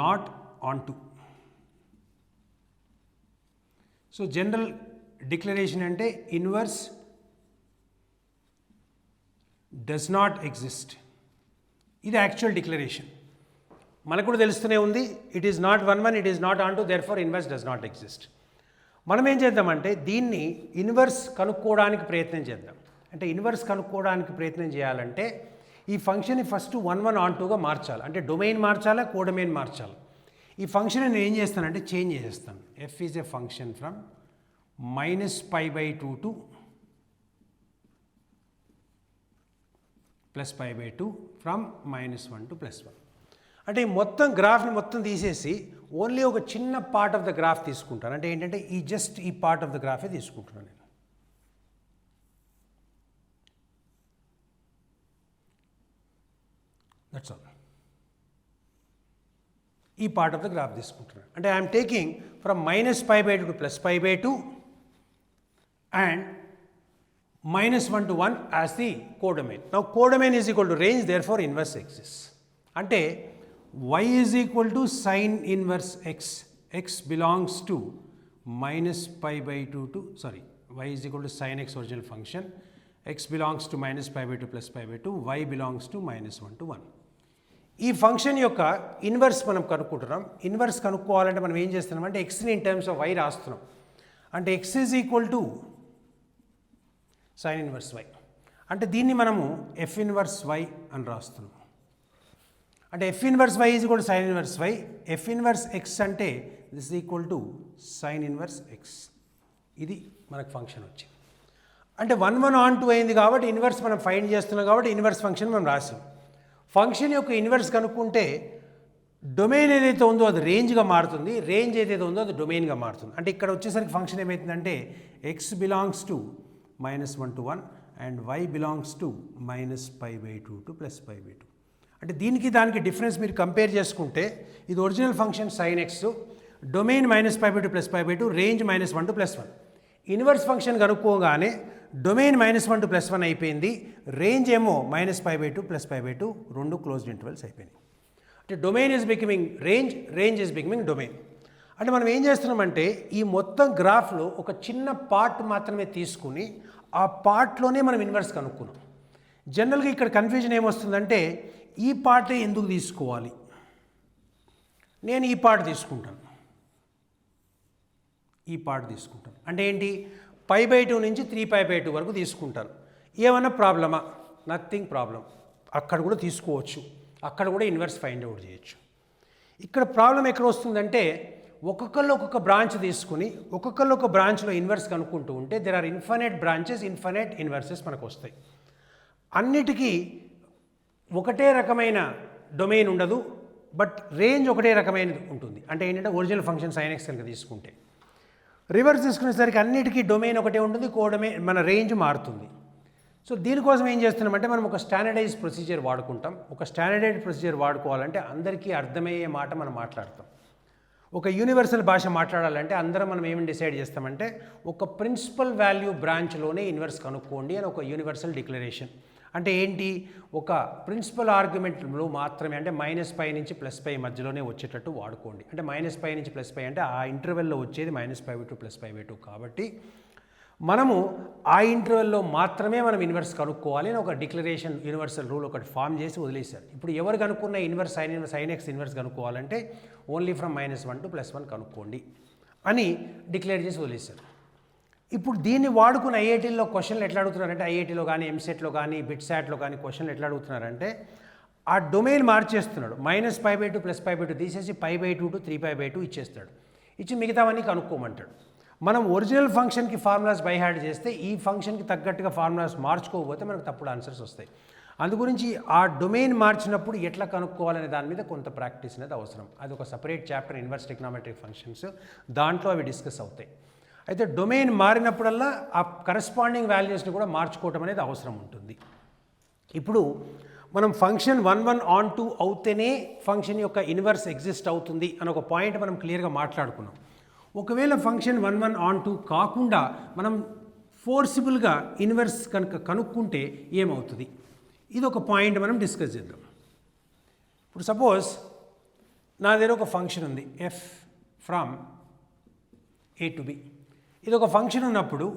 not onto. So general declaration ante inverse does not exist. ఇది actual declaration. మనకు కూడా తెలుస్తూనే ఉంది, it is not 1 it is not onto, therefore inverse does not exist. మనం ఏం చేద్దామంటే దీన్ని inverse కనుక్కోవడానికి ప్రయత్నం చేద్దాం. అంటే ఇన్వర్స్ కనుక్కోవడానికి ప్రయత్నం చేయాలంటే ఈ ఫంక్షన్ని ఫస్ట్ 1 ఆన్ టూగా మార్చాలి. అంటే డొమైన్ మార్చాలా, కోడొమైన్ మార్చాలి. ఈ ఫంక్షన్ నేను ఏం చేస్తానంటే చేంజ్ చేసేస్తాను. F is a function from -π/2 to +π/2, from -1 to +1. అంటే ఈ మొత్తం గ్రాఫ్ని మొత్తం తీసేసి ఓన్లీ ఒక చిన్న పార్ట్ ఆఫ్ ద గ్రాఫ్ తీసుకుంటాను. అంటే ఏంటంటే ఈ పార్ట్ ఆఫ్ ద గ్రాఫే తీసుకుంటున్నాను నేను. That's all. ఈ పార్ట్ ఆఫ్ ద గ్రాఫ్ తీసుకుంటున్నాను. అంటే I'm taking from -π/2 to +π/2 and -1 to 1 as the codomain. Now codomain is equal to range, therefore inverse exists. అంటే y is equal to sin inverse x. x belongs to -π/2 to, sorry, y is equal to sin x original function. x belongs to -π/2 +π/2, y belongs to -1 to 1. ఈ function యొక్క inverse మనం కనుక్కుంటున్నాం. Inverse కనుక్కోవాలంటే మనం ఏం చేస్తున్నాం అంటే ఎక్స్ని in terms of y రాస్తున్నాం. అంటే x is equal to sin inverse y. అంటే దీన్ని మనము f ఇన్వర్స్ y అని రాస్తున్నాం. అంటే f inverse y is equal to sin inverse y. f inverse x అంటే this is equal to sine inverse x. ఇది మనకు ఫంక్షన్ వచ్చింది. అంటే 1 1 ఆన్ 2 అయింది కాబట్టి ఇన్వర్స్ మనం ఫైండ్ చేస్తున్నాం కాబట్టి ఇన్వర్స్ ఫంక్షన్ మనం రాసాం. ఫంక్షన్ యొక్క ఇన్వర్స్ కనుక్కుంటే డొమైన్ ఏదైతే ఉందో అది రేంజ్గా మారుతుంది, రేంజ్ ఏదైతే ఉందో అది డొమైన్గా మారుతుంది. అంటే ఇక్కడ వచ్చేసరికి ఫంక్షన్ ఏమవుతుందంటే X belongs to -1 to 1 and Y belongs to -π/2 to +π/2. అంటే దీనికి దానికి డిఫరెన్స్ మీరు కంపేర్ చేసుకుంటే ఇది original function sine x, domain -π/2 +π/2, range -1 to +1. Inverse function కనుక్కోగానే డొమైన్ -1 to +1 అయిపోయింది, రేంజ్ ఏమో -π/2 +π/2, రెండు క్లోజ్డ్ ఇంటర్వెల్స్ అయిపోయినాయి. అంటే domain is becoming range, range is becoming domain. అంటే మనం ఏం చేస్తున్నామంటే ఈ మొత్తం గ్రాఫ్లో ఒక చిన్న పార్ట్ మాత్రమే తీసుకుని ఆ పార్ట్లోనే మనం ఇన్వర్స్ కనుక్కున్నాం. జనరల్గా ఇక్కడ కన్ఫ్యూజన్ ఏమొస్తుందంటే ఈ పార్టే ఎందుకు తీసుకోవాలి, నేను ఈ పార్ట్ తీసుకుంటాను, ఈ పార్ట్ తీసుకుంటాను. అంటే ఏంటి, π/2 నుంచి 3π/2 వరకు తీసుకుంటాను. ఏమన్నా ప్రాబ్లమా? Nothing problem. అక్కడ కూడా తీసుకోవచ్చు, అక్కడ కూడా ఇన్వర్స్ ఫైండ్ అవుట్ చేయొచ్చు. ఇక్కడ ప్రాబ్లం ఎక్కడ వస్తుందంటే ఒక్కొక్కళ్ళు ఒక్కొక్క బ్రాంచ్ తీసుకుని ఒక్కొక్కళ్ళు ఒక బ్రాంచ్లో ఇన్వర్స్ కనుక్కుంటూ ఉంటే there are infinite branches, infinite inverses మనకు వస్తాయి. అన్నిటికీ ఒకటే రకమైన డొమైన్ ఉండదు, బట్ రేంజ్ ఒకటే రకమైనది ఉంటుంది. అంటే ఏంటంటే ఒరిజినల్ ఫంక్షన్ సైన్ ఎక్స్ కనుక తీసుకుంటే రివర్స్ తీసుకునేసరికి అన్నిటికీ డొమైన్ ఒకటే ఉంటుంది, కోడొమైన్ మన రేంజ్ మారుతుంది. సో దీనికోసం ఏం చేస్తున్నామంటే మనం ఒక స్టాండర్డైజ్ ప్రొసీజర్ వాడుకుంటాం. ఒక స్టాండర్డైజ్ ప్రొసీజర్ వాడుకోవాలంటే అందరికీ అర్థమయ్యే మాట మనం మాట్లాడతాం. ఒక యూనివర్సల్ భాష మాట్లాడాలంటే అందరం మనం ఏమి డిసైడ్ చేస్తామంటే ఒక ప్రిన్సిపల్ వాల్యూ బ్రాంచ్లోనే ఇన్వర్స్ కనుక్కోండి అని ఒక యూనివర్సల్ డిక్లరేషన్. అంటే ఏంటి, ఒక ప్రిన్సిపల్ ఆర్గ్యుమెంట్లో మాత్రమే, అంటే -π నుంచి +π మధ్యలోనే వచ్చేటట్టు వాడుకోండి. అంటే -π నుంచి +π అంటే ఆ ఇంటర్వెల్లో వచ్చేది -π/2 +π/2 కాబట్టి మనము ఆ ఇంటర్వెల్లో మాత్రమే మనం ఇన్వర్స్ కనుక్కోవాలి అని ఒక డిక్లరేషన్ యూనివర్సల్ రూల్ ఒకటి ఫామ్ చేసి వదిలేశారు. ఇప్పుడు ఎవరు కనుక్కున్న ఇన్వర్స్ సైన్ ఎక్స్ ఇన్వర్స్ కనుక్కోవాలంటే ఓన్లీ ఫ్రమ్ -1 to +1 కనుక్కోండి అని డిక్లేర్ చేసి వదిలేశారు. ఇప్పుడు దీన్ని వాడుకున్న ఐఐటీలో క్వశ్చన్లు ఎట్లా అడుగుతున్నారంటే ఐఐటీలో కానీ ఎంసెట్లో కానీ బిట్సాట్లో కానీ క్వశ్చన్లు ఎట్లా అడుగుతున్నారంటే ఆ డొమైన్ మార్చేస్తున్నాడు, -π/2 +π/2 తీసేసి π/2 to 3π/2 ఇచ్చేస్తాడు, ఇచ్చి మిగతావన్నీ కనుక్కోమంటాడు. మనం ఒరిజినల్ ఫంక్షన్కి ఫార్ములాస్ బై హార్ట్ చేస్తే ఈ ఫంక్షన్కి తగ్గట్టుగా ఫార్ములాస్ మార్చుకోకపోతే మనకు తప్పుడు ఆన్సర్స్ వస్తాయి. అందుగురించి ఆ డొమైన్ మార్చినప్పుడు ఎట్లా కనుక్కోవాలనే దాని మీద కొంత ప్రాక్టీస్ అనేది అవసరం. అది ఒక separate chapter inverse trigonometric functions, దాంట్లో అవి డిస్కస్ అవుతాయి. అయితే డొమైన్ మారినప్పుడల్లా ఆ కరెస్పాండింగ్ వాల్యూస్ని కూడా మార్చుకోవటం అనేది అవసరం ఉంటుంది. ఇప్పుడు మనం ఫంక్షన్ 1 1 ఆన్ 2 అవుతేనే ఫంక్షన్ యొక్క ఇన్వర్స్ ఎగ్జిస్ట్ అవుతుంది అని ఒక పాయింట్ మనం క్లియర్గా మాట్లాడుకున్నాం. ఒకవేళ ఫంక్షన్ 1 1 ఆన్ 2 కాకుండా మనం ఫోర్సిబుల్గా ఇన్వర్స్ కనుక కనుక్కుంటే ఏమవుతుంది, ఇది ఒక పాయింట్ మనం డిస్కస్ చేద్దాం. ఇప్పుడు సపోజ్ నా దగ్గర ఒక ఫంక్షన్ ఉంది F from A to B. ఇది ఒక ఫంక్షన్ ఉన్నప్పుడు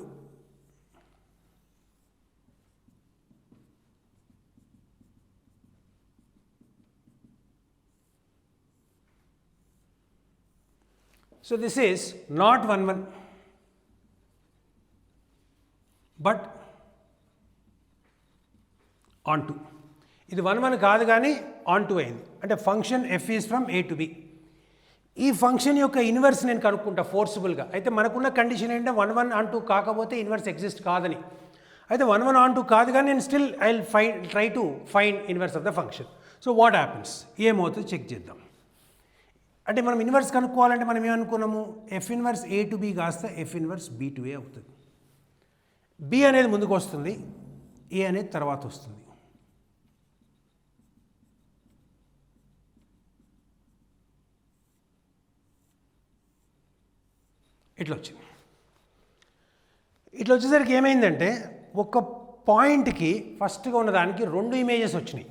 so this is not 1 1 but on 2. ఇది 1 1 కాదు కానీ ఆన్ 2 అయింది. అంటే function F is from A to B. ఈ ఫంక్షన్ యొక్క ఇన్వర్స్ నేను కనుక్కుంటా ఫోర్సిబుల్గా. అయితే మనకున్న కండిషన్ ఏంటంటే 1 1 ఆన్ 2 కాకపోతే ఇన్వర్స్ ఎగ్జిస్ట్ కాదని. అయితే 1 1 ఆన్ 2 కాదు కానీ నేను still I try to find inverse of the function. So what happens, ఏమవుతుంది చెక్ చేద్దాం. అంటే మనం ఇన్వర్స్ కనుక్కోవాలంటే మనం ఏమనుకున్నాము, f inverse A to B కాస్త f inverse B to A అవుతుంది. బి అనేది ముందుకు వస్తుంది, ఏ అనేది తర్వాత వస్తుంది. ఇట్లా వచ్చింది. ఇట్లా వచ్చేసరికి ఏమైందంటే ఒక పాయింట్కి ఫస్ట్గా ఉన్నదానికి 2 ఇమేజెస్ వచ్చినాయి.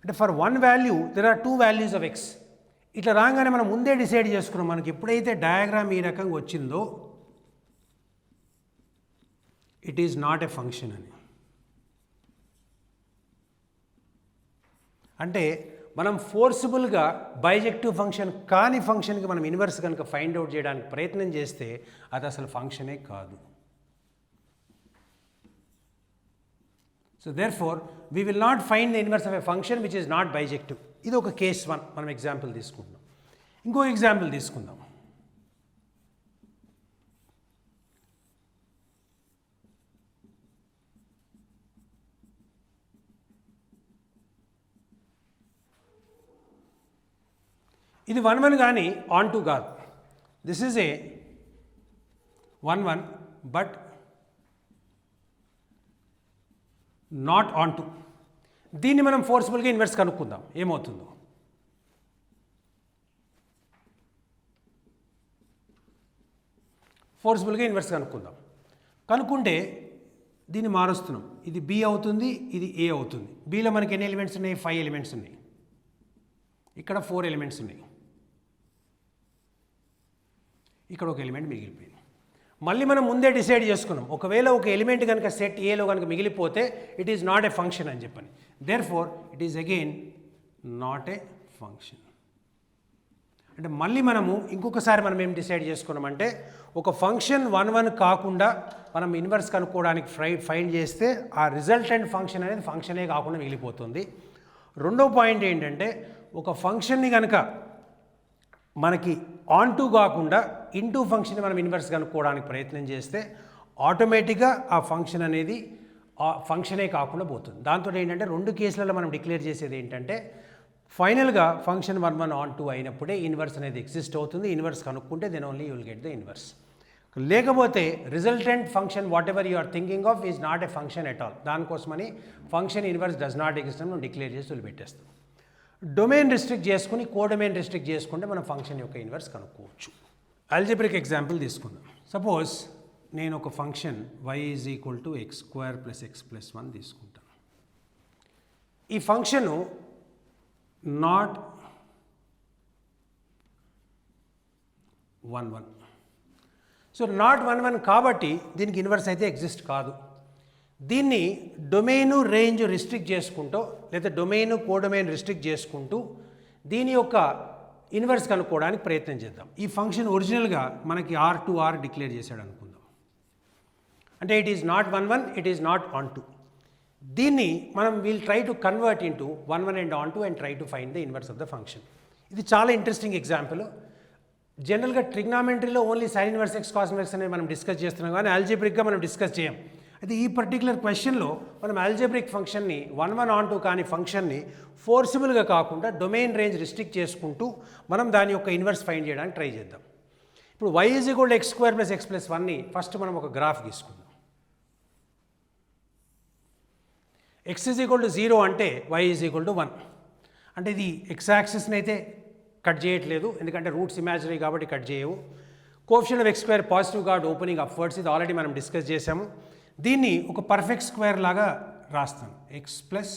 అంటే for 1 value there are 2 values of x. ఇట్లా రాగానే మనం ముందే డిసైడ్ చేసుకున్నాం, మనకి ఎప్పుడైతే డయాగ్రామ్ ఈ రకంగా వచ్చిందో it is not a function అని. అంటే మనం ఫోర్సిబుల్గా బైజెక్టివ్ ఫంక్షన్ కాని ఫంక్షన్కి మనం ఇన్వర్స్ కనుక ఫైండ్ అవుట్ చేయడానికి ప్రయత్నం చేస్తే అది అసలు ఫంక్షనే కాదు. So therefore we will not find the inverse of a function which is not bijective. ఇది ఒక కేస్ 1 మనం ఎగ్జాంపుల్ తీసుకుంటున్నాం. ఇంకో ఎగ్జాంపుల్ తీసుకుందాం. ఇది 1 1 కానీ ఆన్ టు కాదు. This is a 1 1 but not onto. దీన్ని మనం ఫోర్స్ఫుల్గా ఇన్వర్స్ కనుక్కుందాం ఏమవుతుందో. ఫోర్స్ఫుల్గా ఇన్వర్స్ కనుక్కుందాం. కనుక్కుంటే దీన్ని మారుస్తున్నాం. ఇది బి అవుతుంది, ఇది ఏ అవుతుంది. బిలో మనకి ఎన్ని ఎలిమెంట్స్ ఉన్నాయి? 5 ఎలిమెంట్స్ ఉన్నాయి. ఇక్కడ 4 ఎలిమెంట్స్ ఉన్నాయి. ఇక్కడ ఒక ఎలిమెంట్ మిగిలిపోయింది. మళ్ళీ మనం ముందే డిసైడ్ చేసుకున్నాం, ఒకవేళ ఒక ఎలిమెంట్ కనుక సెట్ ఏలో కనుక మిగిలిపోతే it is not a function అని చెప్పని. Therefore it is again not a function. అంటే మళ్ళీ మనము ఇంకొకసారి మనం ఏం డిసైడ్ చేసుకున్నామంటే, ఒక ఫంక్షన్ 1 1 కాకుండా మనం ఇన్వర్స్ కనుక్కోవడానికి ఫైండ్ చేస్తే ఆ రిజల్టెంట్ ఫంక్షన్ అనేది ఫంక్షనే కాకుండా మిగిలిపోతుంది. రెండో పాయింట్ ఏంటంటే, ఒక ఫంక్షన్ని కనుక మనకి ఆన్ టు కాకుండా ఇంటూ ఫంక్షన్ మనం ఇన్వర్స్ కనుక్కోవడానికి ప్రయత్నం చేస్తే ఆటోమేటిక్గా ఆ ఫంక్షన్ అనేది ఆ ఫంక్షనే కాకుండా పోతుంది. దాంతో ఏంటంటే 2 కేసులలో మనం డిక్లేర్ చేసేది ఏంటంటే, ఫైనల్గా ఫంక్షన్ 1 1 ఆన్ టు అయినప్పుడే ఇన్వర్స్ అనేది ఎగ్జిస్ట్ అవుతుంది. ఇన్వర్స్ కనుక్కుంటే then only you will get the inverse. లేకపోతే resultant function whatever you are thinking of is not a function at all. దానికోసమని function inverse does not exist అని మనం declare చేసి వదిలిపెట్టేస్తాం. డొమైన్ రిస్ట్రిక్ట్ చేసుకుని codomain restrict చేసుకుంటే మనం function యొక్క ఇన్వర్స్ కనుక్కోవచ్చు. ఆల్జీబ్రిక్ ఎగ్జాంపుల్ తీసుకుందాం. సపోజ్ నేను ఒక function y is equal to x² + x + 1 తీసుకుంటాను. ఈ ఫంక్షను నాట్ 1 1. సో నాట్ 1 1 కాబట్టి దీనికి ఇన్వర్స్ అయితే ఎగ్జిస్ట్ కాదు. దీన్ని డొమైను రేంజ్ రిస్ట్రిక్ట్ చేసుకుంటూ లేదా డొమైను కోడొమైన్ రిస్ట్రిక్ట్ చేసుకుంటూ దీని యొక్క ఇన్వర్స్ కనుక్కోవడానికి ప్రయత్నం చేద్దాం. ఈ ఫంక్షన్ ఒరిజినల్గా మనకి R డిక్లేర్ చేశాడు అనుకుందాం. అంటే it is not 1 1, it is not onto. దీన్ని మనం will try to convert into 1 1 and onto and try to find the inverse of the function. ఇది చాలా ఇంట్రెస్టింగ్ ఎగ్జాంపుల్. జనరల్గా ట్రిగ్నామెంటరీలో only sine inverse x cos inverse అనేది మనం discuss చేస్తున్నాం, కానీ ఆల్జీబ్రిక్గా మనం డిస్కస్ చేయం. అయితే ఈ పర్టికులర్ క్వశ్చన్లో మనం ఆల్జీబ్రిక్ ఫంక్షన్ని 1 1 ఆన్ టు కానీ ఫంక్షన్ని ఫోర్సిబుల్గా కాకుండా డొమైన్ రేంజ్ రిస్ట్రిక్ట్ చేసుకుంటూ మనం దాని యొక్క ఇన్వర్స్ ఫైండ్ చేయడానికి ట్రై చేద్దాం. ఇప్పుడు y is equal to x² + x + 1ని ఫస్ట్ మనం ఒక గ్రాఫ్ గీసుకుందాం. x ఈజ్ ఈక్వల్ టు 0 అంటే y ఈజ్ ఈక్వల్ టు 1. అంటే ఇది x యాక్సిస్ని అయితే కట్ చేయట్లేదు, ఎందుకంటే రూట్స్ ఇమాజినరీ కాబట్టి కట్ చేయవు. కోఎఫిషియంట్ ఆఫ్ x² పాజిటివ్ కాబట్టి ఓపెనింగ్ అప్వర్డ్స్, ఇది ఆల్రెడీ మనం డిస్కస్ చేసాము. దీన్ని ఒక పర్ఫెక్ట్ స్క్వేర్ లాగా రాస్తాను. x +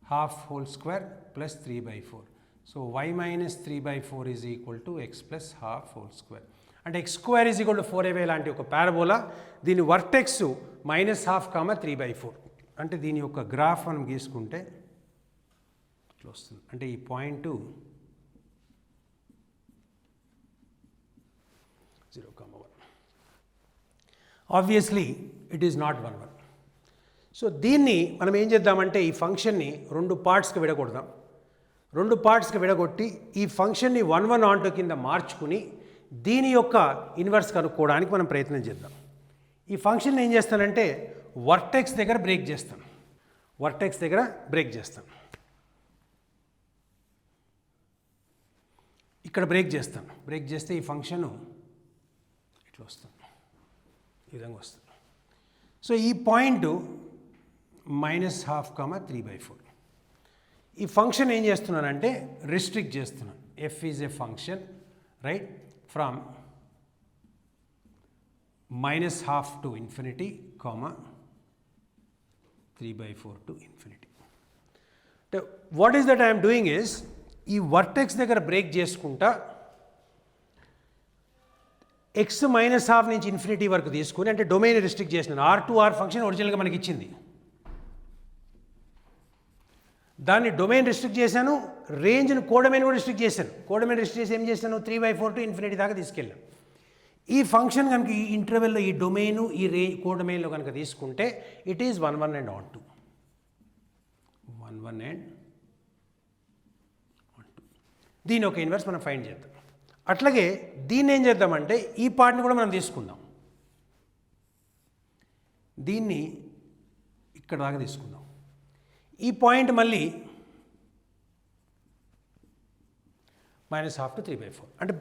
½ whole square + 3/4. So y - 3/4 is equal to x + ½ whole square. అంటే x² is equal to 4ab లాంటి ఒక పారాబోలా. దీని వర్టెక్స్ -½ 3/4. అంటే దీని యొక్క గ్రాఫ్ మనం గీసుకుంటే ఇట్లా వస్తుంది. అంటే ఈ point 0,1. Obviously it is not 1 1. So దీన్ని మనం ఏం చేద్దామంటే ఈ ఫంక్షన్ని 2 పార్ట్స్కి విడగొడదాం. 2 పార్ట్స్కి విడగొట్టి ఈ ఫంక్షన్ని 1 1 ఆన్ టు కింద మార్చుకుని దీని యొక్క ఇన్వర్స్ కనుక్కోవడానికి మనం ప్రయత్నం చేద్దాం. ఈ ఫంక్షన్ ఏం చేస్తానంటే వర్టెక్స్ దగ్గర బ్రేక్ చేస్తాను. వర్టెక్స్ దగ్గర బ్రేక్ చేస్తాను. ఇక్కడ బ్రేక్ చేస్తాను. బ్రేక్ చేస్తే ఈ ఫంక్షను ఇట్లా వస్తుంది, ఈ విధంగా వస్తుంది. సో ఈ పాయింట్ -½ 3/4. ఈ ఫంక్షన్ ఏం చేస్తున్నానంటే రిస్ట్రిక్ట్ చేస్తున్నాను. f is a function right from -½ to infinity, 3/4 to infinity. What is that I am doing is ఈ వర్టెక్స్ దగ్గర బ్రేక్ చేసుకుంటా x -½ నుంచి ఇన్ఫినిటీ వరకు తీసుకుని, అంటే డొమైన్ రిస్ట్రిక్ట్ చేసినాను. R ఫంక్షన్ ఒరిజినల్గా మనకి ఇచ్చింది, దాన్ని డొమైన్ రిస్ట్రిక్ట్ చేశాను. రేంజ్ను కోడొమైన్ కూడా రిస్ట్రిక్ట్ చేశాను. కోడొమైన్ రిస్ట్రిక్ట్ చేసి ఏం చేశాను 3/4 to infinity దాకా తీసుకెళ్ళాను. ఈ ఫంక్షన్ కనుక ఈ ఇంటర్వెల్లో ఈ డొమైను ఈ కోడొమైన్లో కనుక తీసుకుంటే it is 1 1 and on to. 1 1 and on to. దీని ఒక ఇన్వర్స్ మనం ఫైండ్ చేద్దాం. అట్లాగే దీన్ని ఏం చేద్దామంటే ఈ పార్ట్ని కూడా మనం తీసుకుందాం. దీన్ని ఇక్కడ దాకా తీసుకుందాం. ఈ పాయింట్ మళ్ళీ -1/2 to 3/4. అంటే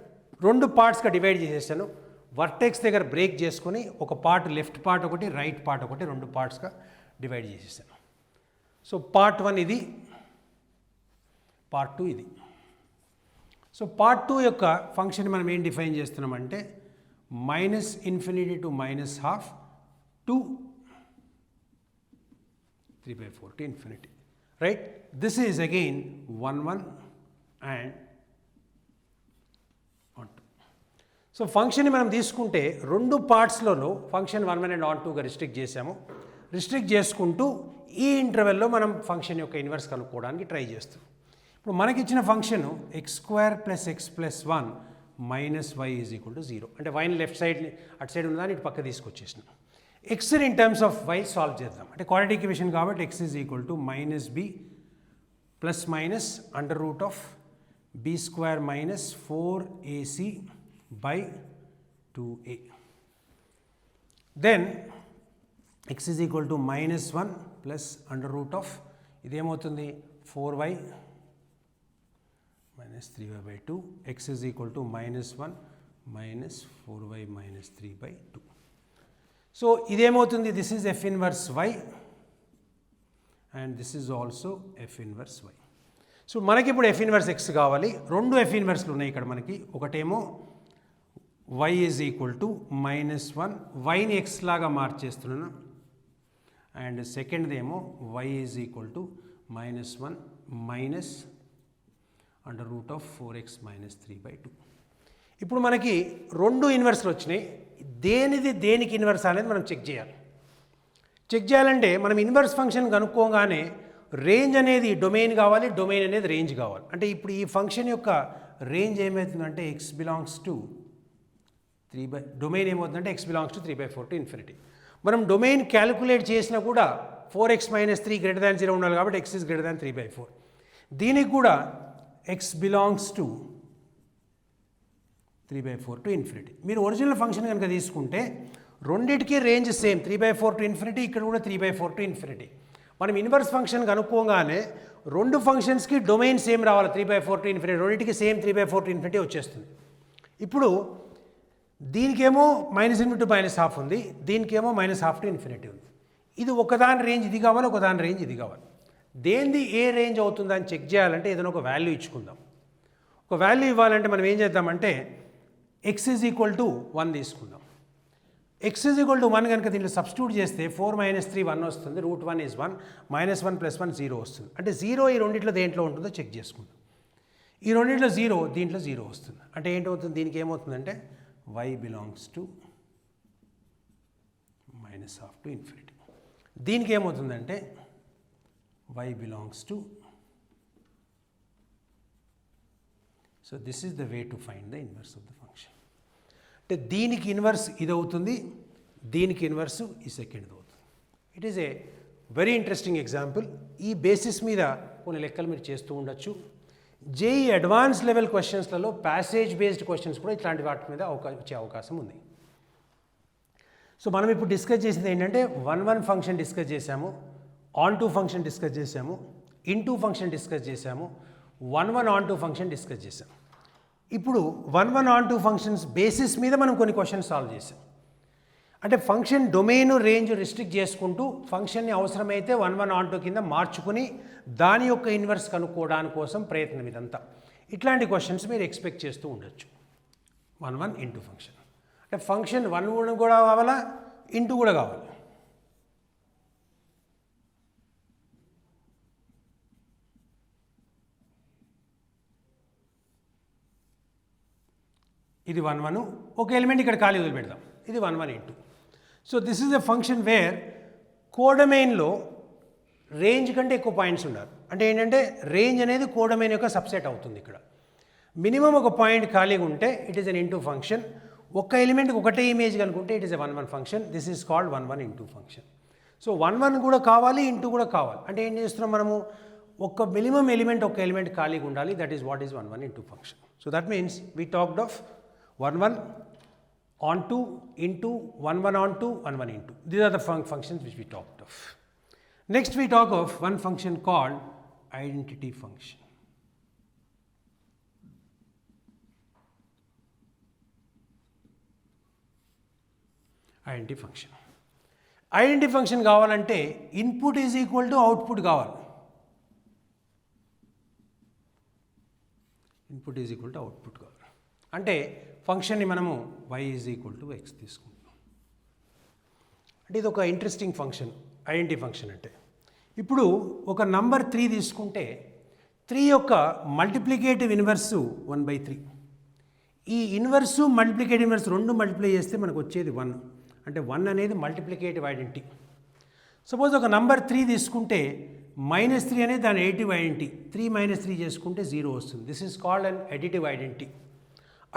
2 పార్ట్స్గా డివైడ్ చేసేసాను. వర్టెక్స్ దగ్గర బ్రేక్ చేసుకొని ఒక పార్ట్ లెఫ్ట్ పార్ట్ ఒకటి, రైట్ పార్ట్ ఒకటి, 2 పార్ట్స్గా డివైడ్ చేసేసాను. సో పార్ట్ 1 ఇది, పార్ట్ 2 ఇది. సో పార్ట్ 2 యొక్క ఫంక్షన్ మనం ఏం డిఫైన్ చేస్తున్నామంటే -∞ to -12 to 3/4 to infinity. Right? This is again 1, 1 and on 2. So ఫంక్షన్ని మనం తీసుకుంటే 2 పార్ట్స్లోనూ ఫంక్షన్ 1, 1 and on 2గా రిస్ట్రిక్ట్ చేసాము. రిస్ట్రిక్ట్ చేసుకుంటూ ఈ ఇంటర్వెల్లో మనం ఫంక్షన్ యొక్క ఇన్వర్స్ కనుక్కోవడానికి ట్రై చేస్తాం. ఇప్పుడు మనకిచ్చిన ఫంక్షన్ x² + x + 1 - y = 0. అంటే వైని లెఫ్ట్ సైడ్ అటు సైడ్ ఉన్నదాన్ని ఇటు పక్క తీసుకొచ్చేసిన. x in terms of y solve చేద్దాం. అంటే క్వాడ్రాటిక్ ఈక్వేషన్ కాబట్టి x = -b ± √b² - 4ac / 2a. Then x = -1 + ఇదేమవుతుంది 4y - 3y/2. x = -1 - 4y - 3/2. So ఇదేమవుతుంది, this is f inverse y and this is also f inverse y. So మనకి ఇప్పుడు f inverse x కావాలి. 2 f ఇన్వర్స్లు ఉన్నాయి ఇక్కడ మనకి. ఒకటేమో y = -1, yని x లాగా మార్చేస్తున్నాను. అండ్ సెకండ్ది ఏమో y = -1 - √4x - 3/2. ఇప్పుడు మనకి 2 ఇన్వర్స్లు వచ్చినాయి. దేనికి ఇన్వర్స్ అనేది మనం చెక్ చేయాలి. చెక్ చేయాలంటే మనం ఇన్వర్స్ ఫంక్షన్ కనుక్కోగానే రేంజ్ అనేది డొమైన్ కావాలి, డొమైన్ అనేది రేంజ్ కావాలి. అంటే ఇప్పుడు ఈ ఫంక్షన్ యొక్క రేంజ్ ఏమవుతుందంటే x బిలాంగ్స్ టు డొమైన్ ఏమవుతుందంటే x belongs to 3/4 to infinity. మనం డొమైన్ క్యాలిక్యులేట్ చేసినా కూడా 4x - 3 > 0 ఉండాలి కాబట్టి x is greater than 3/4. దీనికి కూడా x belongs to 3/4 to infinity. మీరు ఒరిజినల్ ఫంక్షన్ కనుక తీసుకుంటే రెండింటికి రేంజ్ సేమ్ 3/4 to infinity, ఇక్కడ కూడా 3/4 to infinity. మనం ఇన్వర్స్ ఫంక్షన్ కనుక్కోగానే 2 ఫంక్షన్స్కి డొమైన్ సేమ్ రావాలి 3/4 to infinity. రెండింటికి సేమ్ 3/4 to infinity వచ్చేస్తుంది. ఇప్పుడు దీనికేమో -∞ to -12 ఉంది, దీనికేమో -12 to infinity ఉంది. ఇది ఒకదాని రేంజ్ ఇది కావాలి, ఒకదాని రేంజ్ ఇది కావాలి. దేనిది ఏ రేంజ్ అవుతుందని చెక్ చేయాలంటే ఏదైనా ఒక వాల్యూ ఇచ్చుకుందాం. ఒక వాల్యూ ఇవ్వాలంటే మనం ఏం చేద్దామంటే x = 1 తీసుకుందాం. x = 1 కనుక దీంట్లో సబ్స్టిట్యూట్ చేస్తే 4 - 3 1 వస్తుంది, √1 is 1, -1 + 1 0 వస్తుంది. అంటే 0 ఈ రెండిట్లో దేంట్లో ఉంటుందో చెక్ చేసుకుందాం. ఈ రెండిట్లో 0, దీంట్లో 0 వస్తుంది. అంటే ఏంటవుతుంది, దీనికి ఏమవుతుందంటే y belongs to -12 to infinity. దీనికి ఏమవుతుందంటే y belongs to, so this is the way to find the inverse of the function. అంటే దీనికి ఇన్వర్స్ ఇది అవుతుంది, దీనికి ఇన్వర్స్ ఈ సెకండ్ అవుతుంది. It is a very interesting example. ఈ బేసిస్ మీద కొన్ని లెక్కలు మీరు చేస్తూ ఉండొచ్చు. జేఈ అడ్వాన్స్ లెవెల్ క్వశ్చన్స్లలో ప్యాసేజ్ బేస్డ్ క్వశ్చన్స్ కూడా ఇట్లాంటి వాటి మీద వచ్చే అవకాశం ఉంది. సో మనం ఇప్పుడు డిస్కస్ చేసేది ఏంటంటే 1, 1 ఫంక్షన్ డిస్కస్ చేసాము, on2 ఫంక్షన్ డిస్కస్ చేసాము, in2 ఫంక్షన్ డిస్కస్ చేసాము, 1, 1 on2 ఫంక్షన్ డిస్కస్ చేసాము. ఇప్పుడు 1, 1 on2 ఫంక్షన్స్ బేసిస్ మీద మనం కొన్ని క్వశ్చన్స్ సాల్వ్ చేసాం. అంటే ఫంక్షన్ డొమైన్ రేంజ్ రిస్ట్రిక్ట్ చేసుకుంటూ ఫంక్షన్ని అవసరమైతే 1, 1 on2 కింద మార్చుకుని దాని యొక్క ఇన్వర్స్ కనుక్కోవడానికి కోసం ప్రయత్నం ఇదంతా. ఇట్లాంటి క్వశ్చన్స్ మీరు ఎక్స్పెక్ట్ చేస్తూ ఉండొచ్చు. 1, 1 into ఫంక్షన్ అంటే ఫంక్షన్ 1 కూడా కావాలా, ఇంటూ కూడా కావాలి. ఇది 1, 1, ఒక ఎలిమెంట్ ఇక్కడ ఖాళీ వదిలిపెడదాం. ఇది 1, 1 into. So this is a function where కోడొమైన్లో రేంజ్ కంటే ఎక్కువ పాయింట్స్ ఉన్నారు. అంటే ఏంటంటే రేంజ్ అనేది కోడొమైన్ యొక్క సబ్సెట్ అవుతుంది. ఇక్కడ మినిమం ఒక పాయింట్ ఖాళీగా ఉంటే it is an into function. ఒక్క ఎలిమెంట్కి ఒకటే ఇమేజ్ కనుకుంటే it is a 1, 1 function. This is called 1, 1 into function. So 1, 1 కూడా కావాలి, ఇంటూ కూడా కావాలి. అంటే ఏం చేస్తున్నాం మనము, ఒక మినిమం ఎలిమెంట్ ఒక ఎలిమెంట్ ఖాళీగా ఉండాలి. That is what is 1, 1 into function. So that means we talked of 1, 1 on2 into 1, 1 on2, 1, 1 into. These are the functions which we talked of. Next we talk of one function called identity function. Identity function. Identity function కావాలంటే input is equal to output కావాలి. Input is equal to output కావాలి. అంటే ఫంక్షన్ని మనము y is equal to x తీసుకుంటాం. అంటే ఇది ఒక ఇంట్రెస్టింగ్ ఫంక్షన్ ఐడెంటిటీ ఫంక్షన్ అంటే. ఇప్పుడు ఒక నంబర్ 3 తీసుకుంటే 3 యొక్క మల్టిప్లికేటివ్ ఇన్వర్సు 1/3. ఈ ఇన్వర్సు మల్టిప్లికేటివ్ ఇన్వర్స్ రెండు మల్టిప్లై చేస్తే మనకు వచ్చేది 1. అంటే 1 అనేది మల్టిప్లికేటివ్ ఐడెంటిటీ. సపోజ్ ఒక నంబర్ 3 తీసుకుంటే -3 అనేది దాని ఎడిటివ్ ఐడెంటిటీ. 3 - 3 చేసుకుంటే 0 వస్తుంది. This is called an additive identity.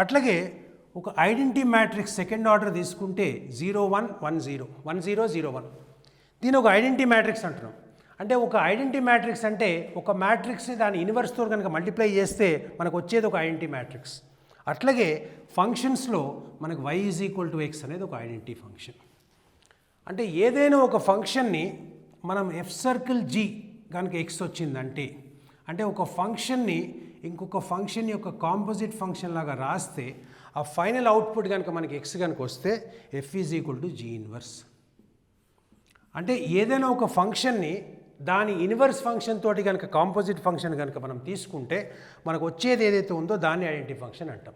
అట్లాగే ఒక ఐడెంటిటీ మ్యాట్రిక్స్ సెకండ్ ఆర్డర్ తీసుకుంటే 0 1 1 0 1 0 0 1. దీని ఒక ఐడెంటిటీ మ్యాట్రిక్స్ అంటున్నాం. అంటే ఒక ఐడెంటిటీ మ్యాట్రిక్స్ అంటే ఒక మ్యాట్రిక్స్ని దాని ఇన్వర్స్తో కనుక మల్టిప్లై చేస్తే మనకు వచ్చేది ఒక ఐడెంటిటీ మ్యాట్రిక్స్. అట్లాగే ఫంక్షన్స్లో మనకు y is equal to x అనేది ఒక ఐడెంటిటీ ఫంక్షన్. అంటే ఏదైనా ఒక ఫంక్షన్ని మనం ఎఫ్ సర్కిల్ g కనుక x వచ్చిందంటే, అంటే ఒక ఫంక్షన్ని ఇంకొక ఫంక్షన్ యొక్క కాంపోజిట్ ఫంక్షన్ లాగా రాస్తే ఆ ఫైనల్ అవుట్పుట్ కనుక మనకి x కనుక వస్తే f is equal to g inverse. అంటే ఏదైనా ఒక ఫంక్షన్ని దాని ఇన్వర్స్ ఫంక్షన్ తోటి కనుక కాంపోజిట్ ఫంక్షన్ కనుక మనం తీసుకుంటే మనకు వచ్చేది ఏదైతే ఉందో దాన్ని ఐడెంటిటీ ఫంక్షన్ అంటాం.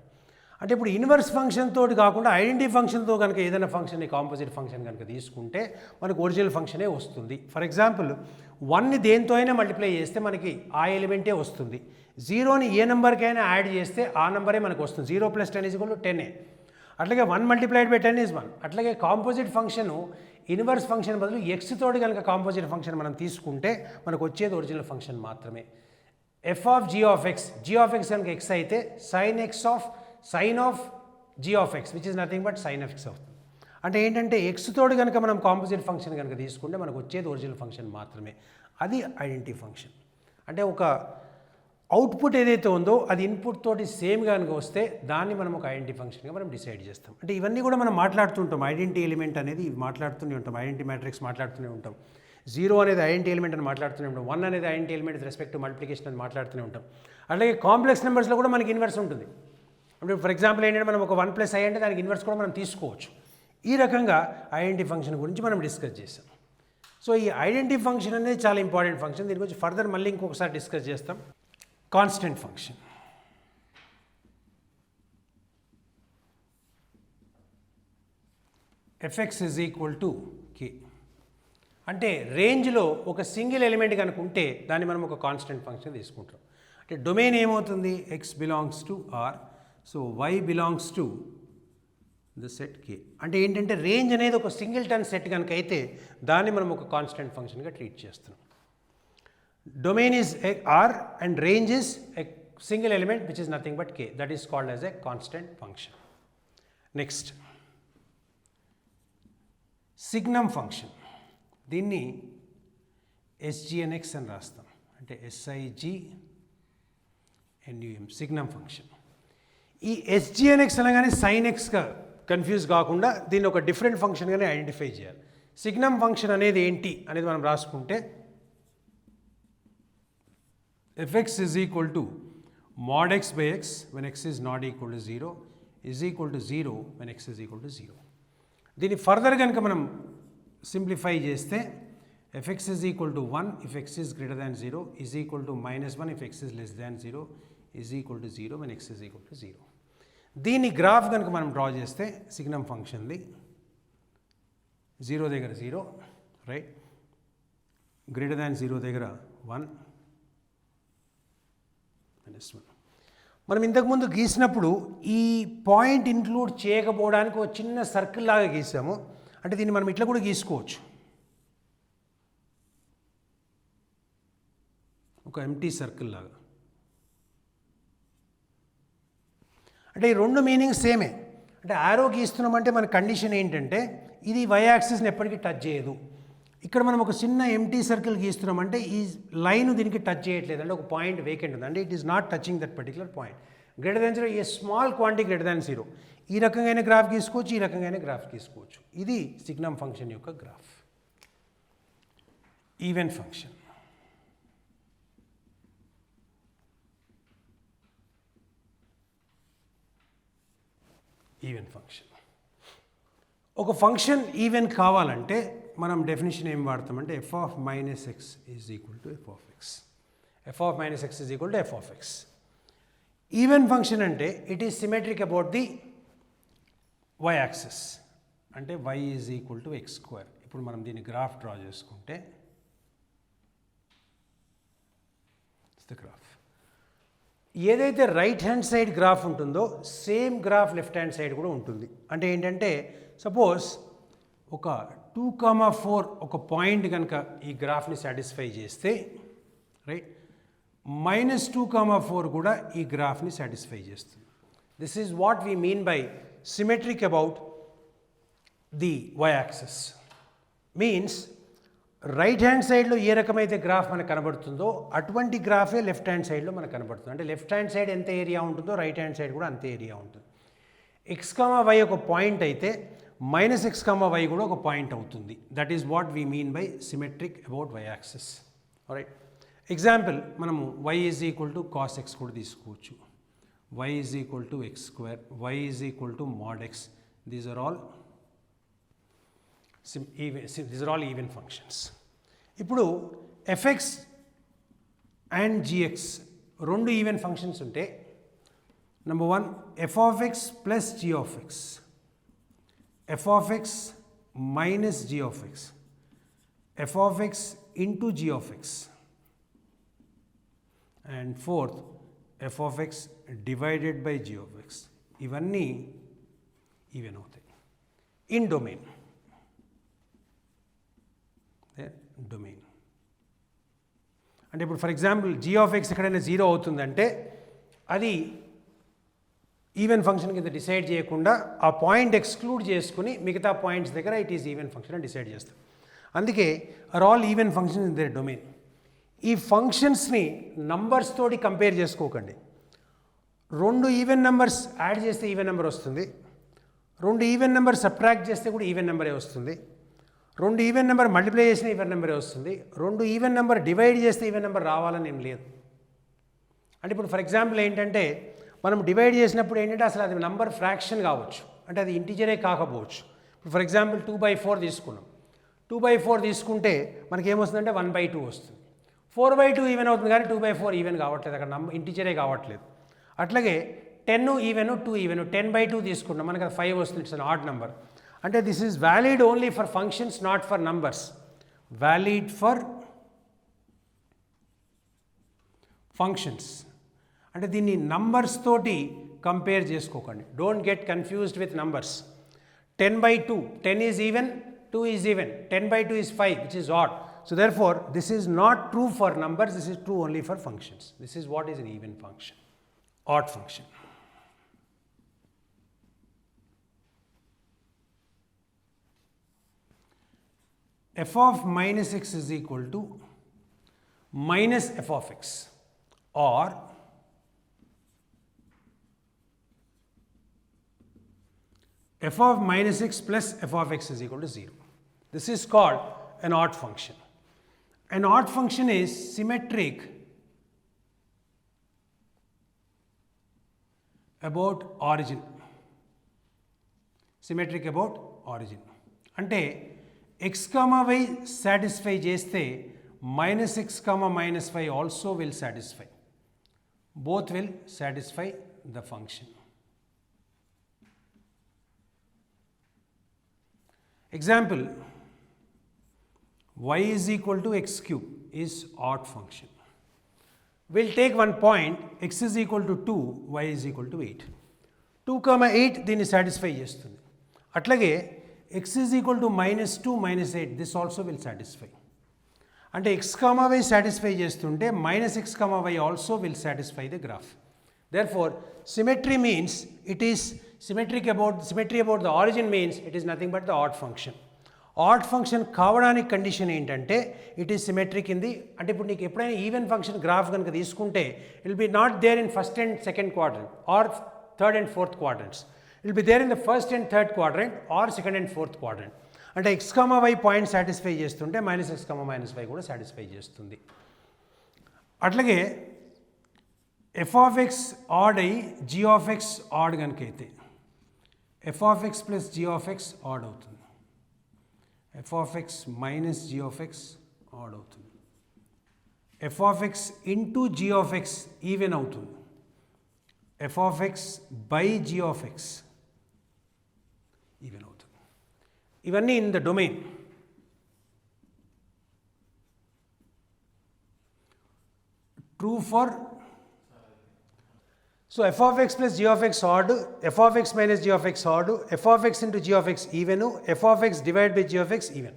అంటే ఇప్పుడు ఇన్వర్స్ ఫంక్షన్ తోటి కాకుండా ఐడెంటిటీ ఫంక్షన్తో కనుక ఏదైనా ఫంక్షన్ని కాంపోజిట్ ఫంక్షన్ కనుక తీసుకుంటే మనకు ఒరిజినల్ ఫంక్షనే వస్తుంది. ఫర్ ఎగ్జాంపుల్ 1ని దేంతో అయినా మల్టిప్లై చేస్తే మనకి ఆ ఎలిమెంటే వస్తుంది. 0ని ఏ నెంబర్కైనా యాడ్ చేస్తే ఆ నెంబరే మనకు వస్తుంది. 0 + 10 = 10. అట్లాగే 1 × 10 = 1. అట్లాగే కాంపోజిట్ ఫంక్షను ఇన్వర్స్ ఫంక్షన్ బదులు x తోటి కనుక కాంపోజిట్ ఫంక్షన్ మనం తీసుకుంటే మనకు వచ్చేది ఒరిజినల్ ఫంక్షన్ మాత్రమే. f of g of x కనుక x అయితే sin of g of x which is nothing but sin of x అవుతుంది. అంటే ఏంటంటే x తోటి కనుక మనం కాంపోజిట్ ఫంక్షన్ కనుక తీసుకుంటే మనకు వచ్చేది ఒరిజినల్ ఫంక్షన్ మాత్రమే. అది ఐడెంటిటీ ఫంక్షన్. అంటే ఒక అవుట్పుట్ ఏదైతే ఉందో అది ఇన్పుట్ తోటి సేమ్ కనుక వస్తే దాన్ని మనం ఒక ఐడెంటిటీ ఫంక్షన్గా మనం డిసైడ్ చేస్తాం. అంటే ఇవన్నీ కూడా మనం మాట్లాడుతుంటాం. ఐడెంటిటీ ఎలిమెంట్ అనేది ఇవి మాట్లాడుతూనే ఉంటాం. ఐడెంటిటీ మ్యాట్రిక్స్ మాట్లాడుతూనే ఉంటాం. 0 అనేది ఐడెంటిటీ ఎలిమెంట్ అని మాట్లాడుతూనే ఉంటాం. 1 అనేది identity element with respect to multiplication అని మాట్లాడుతూనే ఉంటాం. అలాగే కాంప్లెక్స్ నెంబర్స్లో కూడా మనకి ఇన్వర్స్ ఉంటుంది. అంటే ఫర్ ఎగ్జాంపుల్ ఏంటంటే మనం ఒక 1 + i అంటే దానికి ఇన్వర్స్ కూడా మనం తీసుకోవచ్చు. ఈ రకంగా ఐడెంటిటీ ఫంక్షన్ గురించి మనం డిస్కస్ చేస్తాం. సో ఈ ఐడెంటిటీ ఫంక్షన్ అనేది చాలా ఇంపార్టెంట్ ఫంక్షన్. దీని గురించి ఫర్దర్ మళ్ళీ ఇంకొకసారి డిస్కస్ చేస్తాం. Constant function. fx is equal to k. అంటే రేంజ్లో ఒక సింగిల్ ఎలిమెంట్ కనుక ఉంటే దాన్ని మనం ఒక కాన్స్టెంట్ ఫంక్షన్ తీసుకుంటాం. అంటే డొమైన్ ఏమవుతుంది? x belongs to R. So y belongs to the set k. అంటే ఏంటంటే రేంజ్ అనేది ఒక సింగిల్ టర్న్ సెట్ కనుక అయితే దాన్ని మనం ఒక కాన్స్టెంట్ ఫంక్షన్గా ట్రీట్ చేస్తున్నాం. Domain is R and range is a single element which is nothing but k. That is called as a constant function. Next, signum function. దీన్ని SGNX అని రాస్తాం. అంటే SIGNUM సిగ్నమ్ ఫంక్షన్. ఈ SGNX అనగానే sin x గా confuse కాకుండా దీన్ని ఒక డిఫరెంట్ ఫంక్షన్గానే ఐడెంటిఫై చేయాలి. సిగ్నమ్ ఫంక్షన్ అనేది ఏంటి అనేది మనం రాసుకుంటే fx is equal to mod x by x when x is not equal to 0 is equal to 0 when x is equal to 0. దీన్ని ఫర్దర్ కనుక మనం సింప్లిఫై చేస్తే fx is equal to 1 if x is greater than 0 is equal to -1 if x is less than 0 is equal to 0 when x is equal to 0. దీని graph కనుక మనం draw చేస్తే signum ఫంక్షన్ది 0 దగ్గర 0 right, greater than 0 దగ్గర 1 -1. మనం ఇంతకుముందు గీసినప్పుడు ఈ పాయింట్ ఇంక్లూడ్ చేయకపోవడానికి ఒక చిన్న సర్కిల్ లాగా గీసాము. అంటే దీన్ని మనం ఇట్లా కూడా గీసుకోవచ్చు. ఒక ఎంటీ సర్కిల్ లాగా. అంటే ఈ రెండు మీనింగ్ సేమే. అంటే యారో గీస్తున్నామంటే మన కండిషన్ ఏంటంటే ఇది y యాక్సిస్ని ఎప్పటికీ టచ్ చేయదు. ఇక్కడ మనం ఒక చిన్న ఎంటీ సర్కిల్ గీస్తున్నామంటే ఈ లైన్ దీనికి టచ్ చేయట్లేదు. అంటే ఒక పాయింట్ వేకెంట్ ఉంది. అంటే it is not touching that particular point. Greater than 0 a small quantity greater than 0. ఈ రకంగా గ్రాఫ్ గీసుకోవచ్చు, ఈ రకంగా గ్రాఫ్ గీసుకోవచ్చు. ఇది సిగ్నమ్ ఫంక్షన్ యొక్క graph. Even function. Even function. ఒక ఫంక్షన్ ఈవెన్ కావాలంటే మనం డెఫినేషన్ ఏం వాడతామంటే f of minus x is equal to F of x. F of minus x is equal to F of x. Even function అంటే it is symmetric about the y axis, అంటే y is equal to X square. ఇప్పుడు మనం దీన్ని graph draw చేసుకుంటే the graph ఏదైతే right hand side graph ఉంటుందో same graph left hand side కూడా ఉంటుంది. అంటే ఏంటంటే సపోజ్ ఒక 2,4 ఒక పాయింట్ కనుక ఈ గ్రాఫ్ని సాటిస్ఫై చేస్తే రైట్, -2,4 కూడా ఈ గ్రాఫ్ని సాటిస్ఫై చేస్తుంది. This is what we mean by symmetric about the y axis. Means right hand సైడ్లో ఏ రకమైతే గ్రాఫ్ మనకు కనబడుతుందో అటువంటి గ్రాఫే లెఫ్ట్ హ్యాండ్ సైడ్లో మనకు కనబడుతుంది. అంటే లెఫ్ట్ హ్యాండ్ సైడ్ ఎంత ఏరియా ఉంటుందో రైట్ హ్యాండ్ సైడ్ కూడా అంతే ఏరియా ఉంటుంది. ఎక్స్ కామా వై ఒక పాయింట్ అయితే -x, y కూడా ఒక పాయింట్ అవుతుంది. That is what we mean by symmetric about y axis. Right, example మనము y is equal to cos x కూడా తీసుకోవచ్చు. y is equal to X square, y is equal to mod x. These are all these are all even functions. ఇప్పుడు fx and gx రెండు even functions ఉంటే number 1 f of x plus g of x, f of x minus g of x, f of x into g of x, and fourth f of x divided by g of x. ఇవన్నీ even అవుతాయి in domain. Domain అంటే ఇప్పుడు for example g of x ఎక్కడైనా 0 అవుతుందంటే అది even function కింద decide చేయకుండా ఆ పాయింట్ ఎక్స్క్లూడ్ చేసుకుని మిగతా పాయింట్స్ దగ్గర ఇట్ ఈస్ ఈవెన్ ఫంక్షన్ అని డిసైడ్ చేస్తాం. అందుకే are all even functions in their domain. ఈ ఫంక్షన్స్ని నంబర్స్ తోటి కంపేర్ చేసుకోకండి. రెండు ఈవెన్ నెంబర్స్ యాడ్ చేస్తే ఈవెన్ నెంబర్ వస్తుంది, రెండు ఈవెన్ నెంబర్ సబ్ట్రాక్ట్ చేస్తే కూడా ఈవెన్ నెంబరే వస్తుంది, రెండు ఈవెన్ నెంబర్ మల్టిప్లై చేసిన ఈవెన్ నెంబరే వస్తుంది, రెండు ఈవెన్ నెంబర్ డివైడ్ చేస్తే ఈవెన్ నెంబర్ రావాలని ఏం లేదు. అంటే ఇప్పుడు ఫర్ ఎగ్జాంపుల్ ఏంటంటే మనం డివైడ్ చేసినప్పుడు ఏంటంటే అసలు అది నంబర్ ఫ్రాక్షన్ కావచ్చు, అంటే అది ఇంటిజరే కాకపోవచ్చు. ఇప్పుడు ఫర్ ఎగ్జాంపుల్ 2/4 తీసుకున్నాం. 2/4 తీసుకుంటే మనకి ఏమొస్తుందంటే 1/2 వస్తుంది. 4/2 ఈవెన్ అవుతుంది కానీ 2/4 ఈవెన్ కావట్లేదు, అక్కడ ఇంటిజరే కావట్లేదు. అట్లాగే 10 ఈవెన్ 2 ఈవెన్, 10/2 తీసుకున్నాం మనకి అది 5 వస్తుంది, ఇట్స్ అన్ ఆడ్ నెంబర్. అంటే this is valid only for functions, not for numbers. Valid for functions. అంటే దీన్ని నంబర్స్ తోటి కంపేర్ చేసుకోకండి. Don't get confused with numbers. 10/2, 10 is even, 2 is even, 10/2 is 5 which is odd. So therefore this is not true for numbers, this is true only for functions. This is what is an even function. Odd function. F of minus x is equal to minus f of x, or f of minus x plus f of x is equal to 0. This is called an odd function. An odd function is symmetric about origin. Symmetric about origin. అంటే x, y satisfy చేస్తే -x, -y also will satisfy. Both will satisfy the function. Example, y is equal to x cube is odd function. We'll take one point, x is equal to 2, y is equal to 8. 2, 8 దీన్ని satisfy చేస్తుంది. అట్లాగే x is equal to -2, -8, this also will satisfy. అంటే x, y satisfy చేస్తుంటే -x, y also will satisfy the graph. Therefore symmetry means it is symmetry about the origin means it is nothing but the odd function. Odd function కావడానికి condition ఏంటంటే it is symmetric in the, అంటే ఇప్పుడు నీకు ఎప్పుడైనా even function graph కనుక తీసుకుంటే it will be not there in first and second quadrant or third and fourth quadrants. It will be there in the first and third quadrant or second and fourth quadrant. అంటే x, y point satisfy చేస్తుంటే -x, -y కూడా satisfy చేస్తుంది. అట్లాగే f of x odd అయ్యి g of x odd కనుక అయితే f of x plus g of x odd అవుతుంది, f of x minus g of x odd అవుతుంది, f of x into g of x even అవుతుంది, f of x by g of x even అవుతుంది. ఇవన్నీ in the domain. True for so f of x plus g of x odd, f of x minus g of x odd, f of x into g of x even, f of x divided by g of x even.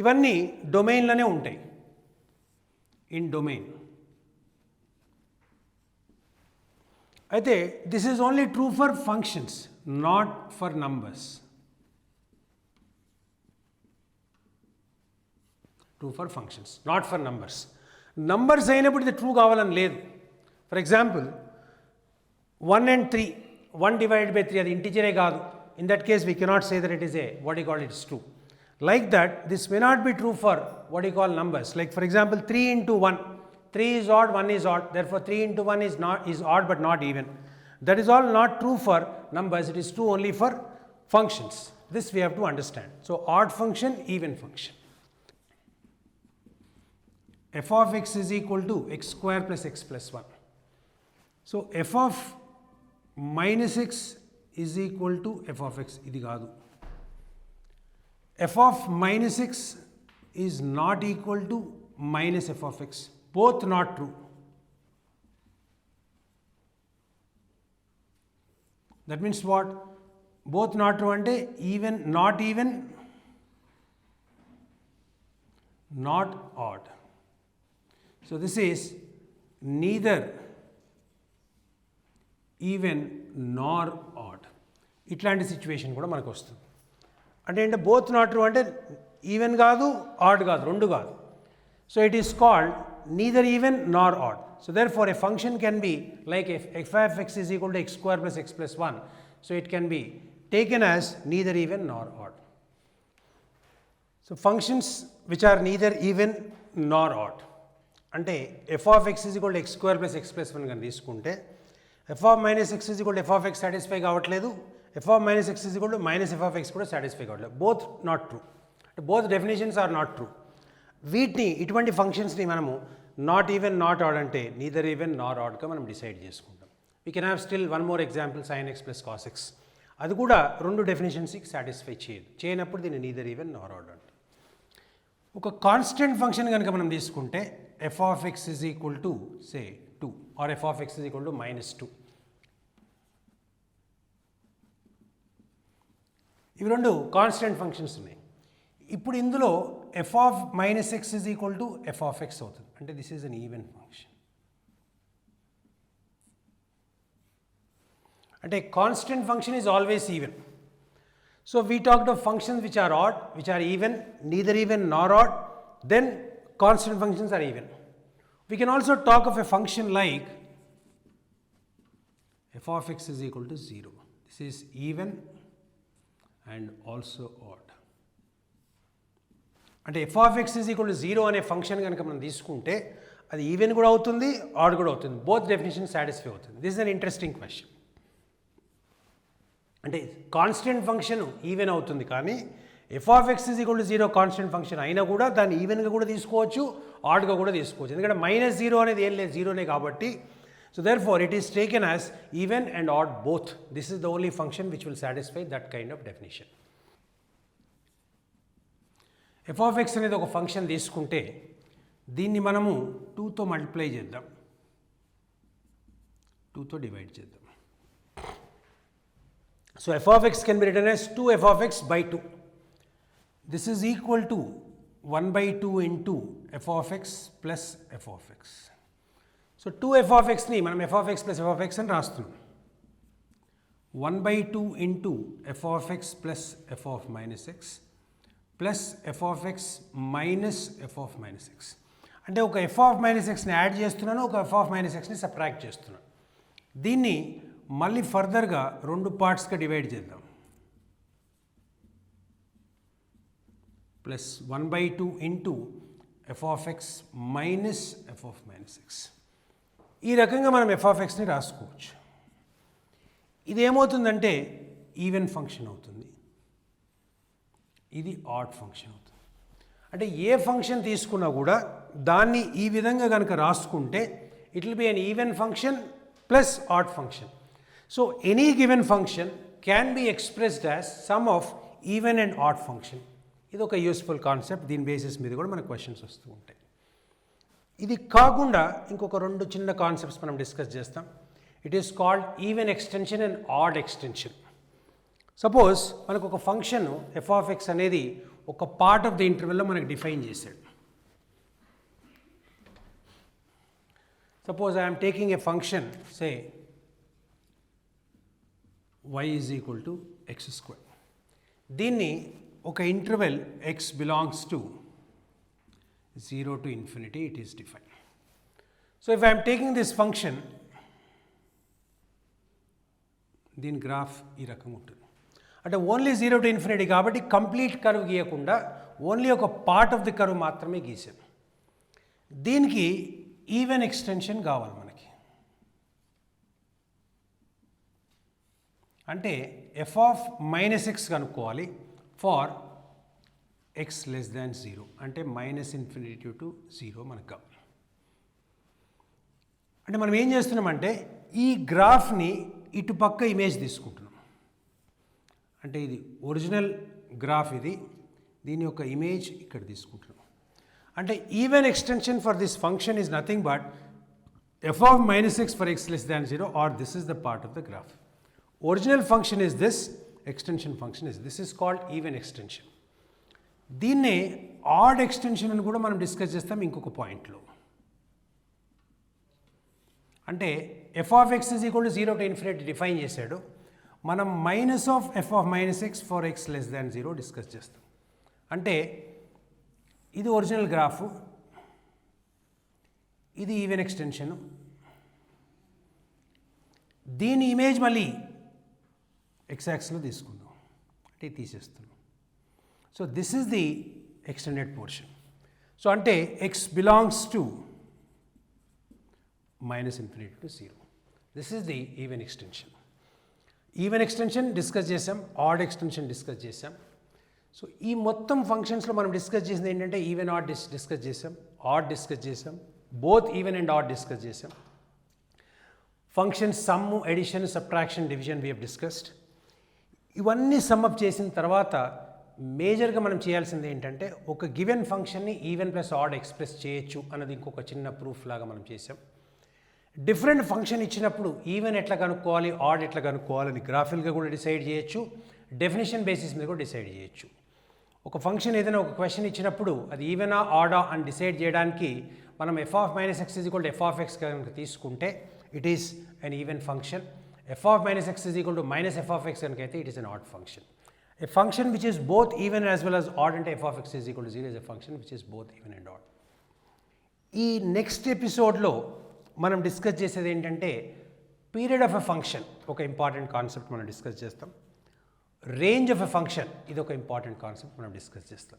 ఇవన్నీ డొమైన్లోనే ఉంటాయి, in domain. అయితే this is only true for functions, not for numbers. True for functions, not for numbers. Numbers అయినప్పుడు ఇది true కావాలని లేదు. For example 1 and 3, 1 divided by 3 అది ఇంటిజరే కాదు. In that case we cannot say that it is a what you call it is true. Like that this may not be true for what you call numbers. Like for example 3 into 1, 3 is odd, 1 is odd, therefore 3 into 1 is odd but not even. That is all not true for numbers, it is true only for functions. This we have to understand. So odd function, even function. F of x is equal to x square plus x plus 1. So f of minus x is equal to f of x. ఇది కాదు. f of minus x is not equal to minus f of x. Both not true. That means what? Both not true అంటే even, not odd. So this is neither even nor odd. ఇట్లాంటి situation కూడా మనకు వస్తుంది. అంటే both not true అంటే even కాదు, odd కాదు, రెండు కాదు. So it is called neither even nor odd. So there for a function can be like f of x is equal to X square plus x plus 1. So it can be taken as neither even nor odd. So functions which are neither even nor odd అంటే f of x is equal to X square plus x plus 1 కానీ తీసుకుంటే f of minus x is equal to f of x satisfy కావట్లేదు, f of minus x is equal to minus f of x కూడా satisfy కావట్లేదు. Both not true, both definitions are not true. వీటిని ఇటువంటి ఫంక్షన్స్ని మనము not even not odd అంటే neither even nor ఆడ్గా మనం డిసైడ్ చేసుకుంటాం. We can have still one more example sin x plus cos x. అది కూడా రెండు డెఫినేషన్స్కి సాటిస్ఫై చేయనప్పుడు దీన్ని నీదర్ ఈవెన్ నార్ ఆడ్ అంటే. ఒక కాన్స్టెంట్ ఫంక్షన్ కనుక మనం తీసుకుంటే f of x is equal to say 2 or f of x is equal to minus 2. ఇవి రెండు కాన్స్టెంట్ ఫంక్షన్స్ ఉన్నాయి. ఇప్పుడు ఇందులో f of minus x is equal to f of x అవుతుంది. అంటే this is an even function. అంటే constant function is always even. So we talked of functions which are odd, which are even, neither even nor odd, then constant functions are even. We can also talk of a function like f of x is equal to 0. This is even and also odd. అంటే f of x is equal to 0 అనే function కనుక మనం తీసుకుంటే అది even కూడా అవుతుంది, add కూడా అవుతుంది. బోత్ డెఫినేషన్ సాటిస్ఫై అవుతుంది. This is an interesting question. అంటే కాన్స్టెంట్ ఫంక్షన్ ఈవెన్ అవుతుంది కానీ F of x is equal to 0 constant function అయినా కూడా దాన్ని ఈవెన్గా కూడా తీసుకోవచ్చు, ఆడ్గా కూడా తీసుకోవచ్చు. ఎందుకంటే -0 అనేది ఏం లేదు, జీరోనే కాబట్టి. So there far it is taken as even and odd both. This is the only function which will satisfy that kind of definition. F of x అనేది ఒక ఫంక్షన్ తీసుకుంటే దీన్ని మనము 2తో మల్టిప్లై చేద్దాం, 2తో డివైడ్ చేద్దాం. So f of X can be written as 2f of x by 2. This is equal to 1 by 2 into f of x plus f of x. So 2f of x ni manam f of x plus f of x అని రాస్తున్నాం. 1 by 2 into f of x plus f of minus x plus f of x minus f of minus x. అంటే ఒక f of minus xని add చేస్తున్నాను, ఒక f of minus xని subtract చేస్తున్నాను. దీన్ని మళ్ళీ ఫర్దర్గా రెండు పార్ట్స్గా డివైడ్ చేద్దాం. plus 1 by 2 into f of x minus f of minus x. ఈ రకంగా మనం f of xని రాసుకోవచ్చు. ఇది ఏమవుతుందంటే ఈవెన్ ఫంక్షన్ అవుతుంది, ఇది ఆడ్ ఫంక్షన్ అవుతుంది. అంటే ఏ ఫంక్షన్ తీసుకున్నా కూడా దాన్ని ఈ విధంగా కనుక రాసుకుంటే it will be an even function plus odd function. So any given function can be expressed as some of even and add function. ఇది ఒక యూస్ఫుల్ కాన్సెప్ట్. దీని బేసిస్ మీద కూడా మనకు క్వశ్చన్స్ వస్తూ ఉంటాయి. ఇది కాకుండా ఇంకొక 2 చిన్న కాన్సెప్ట్స్ మనం డిస్కస్ చేస్తాం. It is called even extension and odd extension. Suppose మనకు ఒక ఫంక్షన్ ఎఫ్ ఆఫ్ ఎక్స్ అనేది ఒక పార్ట్ ఆఫ్ ద ఇంటర్వెల్లో మనకు డిఫైన్ చేశాడు. Suppose I'm taking a function say y is equal to X square. దీన్ని ఒక interval x belongs to 0 to infinity it is defined. So if I am taking this function, దీని graph ఈ రకంగా ఉంటుంది. అంటే only 0 to infinity కాబట్టి complete curve గీయకుండా only ఒక part of the curve మాత్రమే గీసాం. దీనికి ఈవెన్ ఎక్స్టెన్షన్ కావాలి మనకి. అంటే ఎఫ్ ఆఫ్ -x కనుక్కోవాలి ఫార్ x less than 0, అంటే -infinity to 0 మనకు కావాలి. అంటే మనం ఏం చేస్తున్నామంటే ఈ గ్రాఫ్ని ఇటు పక్క ఇమేజ్ తీసుకుంటున్నాం. అంటే ఇది ఒరిజినల్ గ్రాఫ్, ఇది దీని యొక్క ఇమేజ్ ఇక్కడ తీసుకుంటున్నాం. అంటే even extension for this function is nothing but f of -x for x less than 0 or this is the part of the graph. Original function is this, extension function is this. Is called even extension. దీన్నే odd extension అని కూడా మనం discuss చేస్తాం ఇంకొక పాయింట్లో. అంటే f of x is equal to 0 to infinity define చేశాడు. మనం minus of f of -x for x less than 0 discuss చేస్తాం. అంటే ఇది ఒరిజినల్ గ్రాఫ్, ఇది ఈవెన్ ఎక్స్టెన్షన్. దీని ఇమేజ్ మళ్ళీ x యాక్సిస్లో తీసుకుందాం, అంటే ఇది తీసేస్తున్నాం. So this is the extended portion. సో అంటే x belongs to -infinity to 0. This is the even extension. Even extension discuss చేసాం, ఆడ్ ఎక్స్టెన్షన్ డిస్కస్ చేసాం. సో ఈ మొత్తం ఫంక్షన్స్లో మనం డిస్కస్ చేసింది ఏంటంటే ఈవెన్ ఆడ్ డిస్కస్ చేసాం, ఆడ్ డిస్కస్ చేసాం, both even and odd discuss చేసాం. Function some, addition, subtraction, division we have discussed. ఇవన్నీ సమ్అప్ చేసిన తర్వాత మేజర్గా మనం చేయాల్సింది ఏంటంటే ఒక గివెన్ ఫంక్షన్ని ఈవెన్ ప్లస్ ఆడ్ ఎక్స్ప్రెస్ చేయొచ్చు అన్నది ఇంకొక చిన్న ప్రూఫ్ లాగా మనం చేసాం. డిఫరెంట్ ఫంక్షన్ ఇచ్చినప్పుడు ఈవెన్ ఎట్లా కనుక్కోవాలి, ఆడ్ ఎట్లా కనుక్కోవాలని గ్రాఫికల్గా కూడా డిసైడ్ చేయొచ్చు, డెఫినేషన్ బేసిస్ మీద కూడా డిసైడ్ చేయొచ్చు. ఒక ఫంక్షన్ ఏదైనా ఒక క్వశ్చన్ ఇచ్చినప్పుడు అది ఈవెనా ఆడా అని డిసైడ్ చేయడానికి మనం F of -x is equal to F of X కనుక తీసుకుంటే it is an even function. F of -x is equal to -f of X కనుక అయితే it is an add function. A function which is both even as well as odd అంటే f of x is equal to 0 is a function which is both even and odd. ఈ next ఎపిసోడ్లో మనం discuss చేసేది ఏంటంటే period of a function, ఒక important concept మనం discuss చేస్తాం. Range of a function, ఇది ఒక ఇంపార్టెంట్ కాన్సెప్ట్ మనం డిస్కస్ చేస్తాం.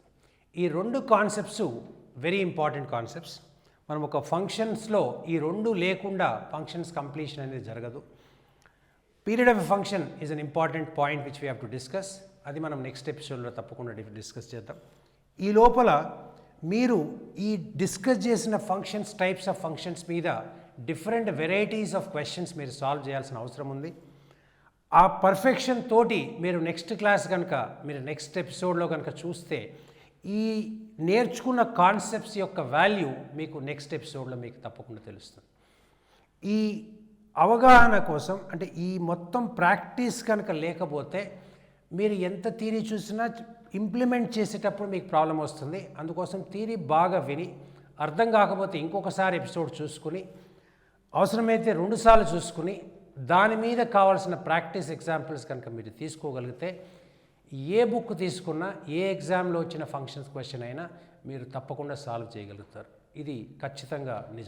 ఈ 2 కాన్సెప్ట్స్ వెరీ ఇంపార్టెంట్ కాన్సెప్ట్స్. మనం ఒక ఫంక్షన్స్లో ఈ 2 లేకుండా ఫంక్షన్స్ కంప్లీషన్ అనేది జరగదు. Period of a function is an important point which we have to discuss. అది మనం నెక్స్ట్ ఎపిసోడ్లో తప్పకుండా డిస్కస్ చేద్దాం. ఈ లోపల మీరు ఈ డిస్కస్ చేసిన ఫంక్షన్స్, టైప్స్ ఆఫ్ ఫంక్షన్స్ మీద డిఫరెంట్ వెరైటీస్ ఆఫ్ క్వశ్చన్స్ మీరు సాల్వ్ చేయాల్సిన అవసరం ఉంది. ఆ పర్ఫెక్షన్ తోటి మీరు నెక్స్ట్ క్లాస్ కనుక మీరు నెక్స్ట్ ఎపిసోడ్లో కనుక చూస్తే ఈ నేర్చుకున్న కాన్సెప్ట్స్ యొక్క వాల్యూ మీకు నెక్స్ట్ ఎపిసోడ్లో మీకు తప్పకుండా తెలుస్తుంది. ఈ అవగాహన కోసం అంటే ఈ మొత్తం ప్రాక్టీస్ కనుక లేకపోతే మీరు ఎంత థియరీ చూసినా ఇంప్లిమెంట్ చేసేటప్పుడు మీకు ప్రాబ్లం వస్తుంది. అందుకోసం థియరీ బాగా విని అర్థం కాకపోతే ఇంకొకసారి ఎపిసోడ్ చూసుకుని అవసరమైతే 2 సార్లు చూసుకుని దాని మీద కావాల్సిన ప్రాక్టీస్ ఎగ్జాంపుల్స్ కనుక మీరు తీసుకోగలిగితే ఏ బుక్ తీసుకున్నా ఏ ఎగ్జామ్లో వచ్చిన ఫంక్షన్స్ క్వశ్చన్ అయినా మీరు తప్పకుండా సాల్వ్ చేయగలుగుతారు. ఇది ఖచ్చితంగా నిజం.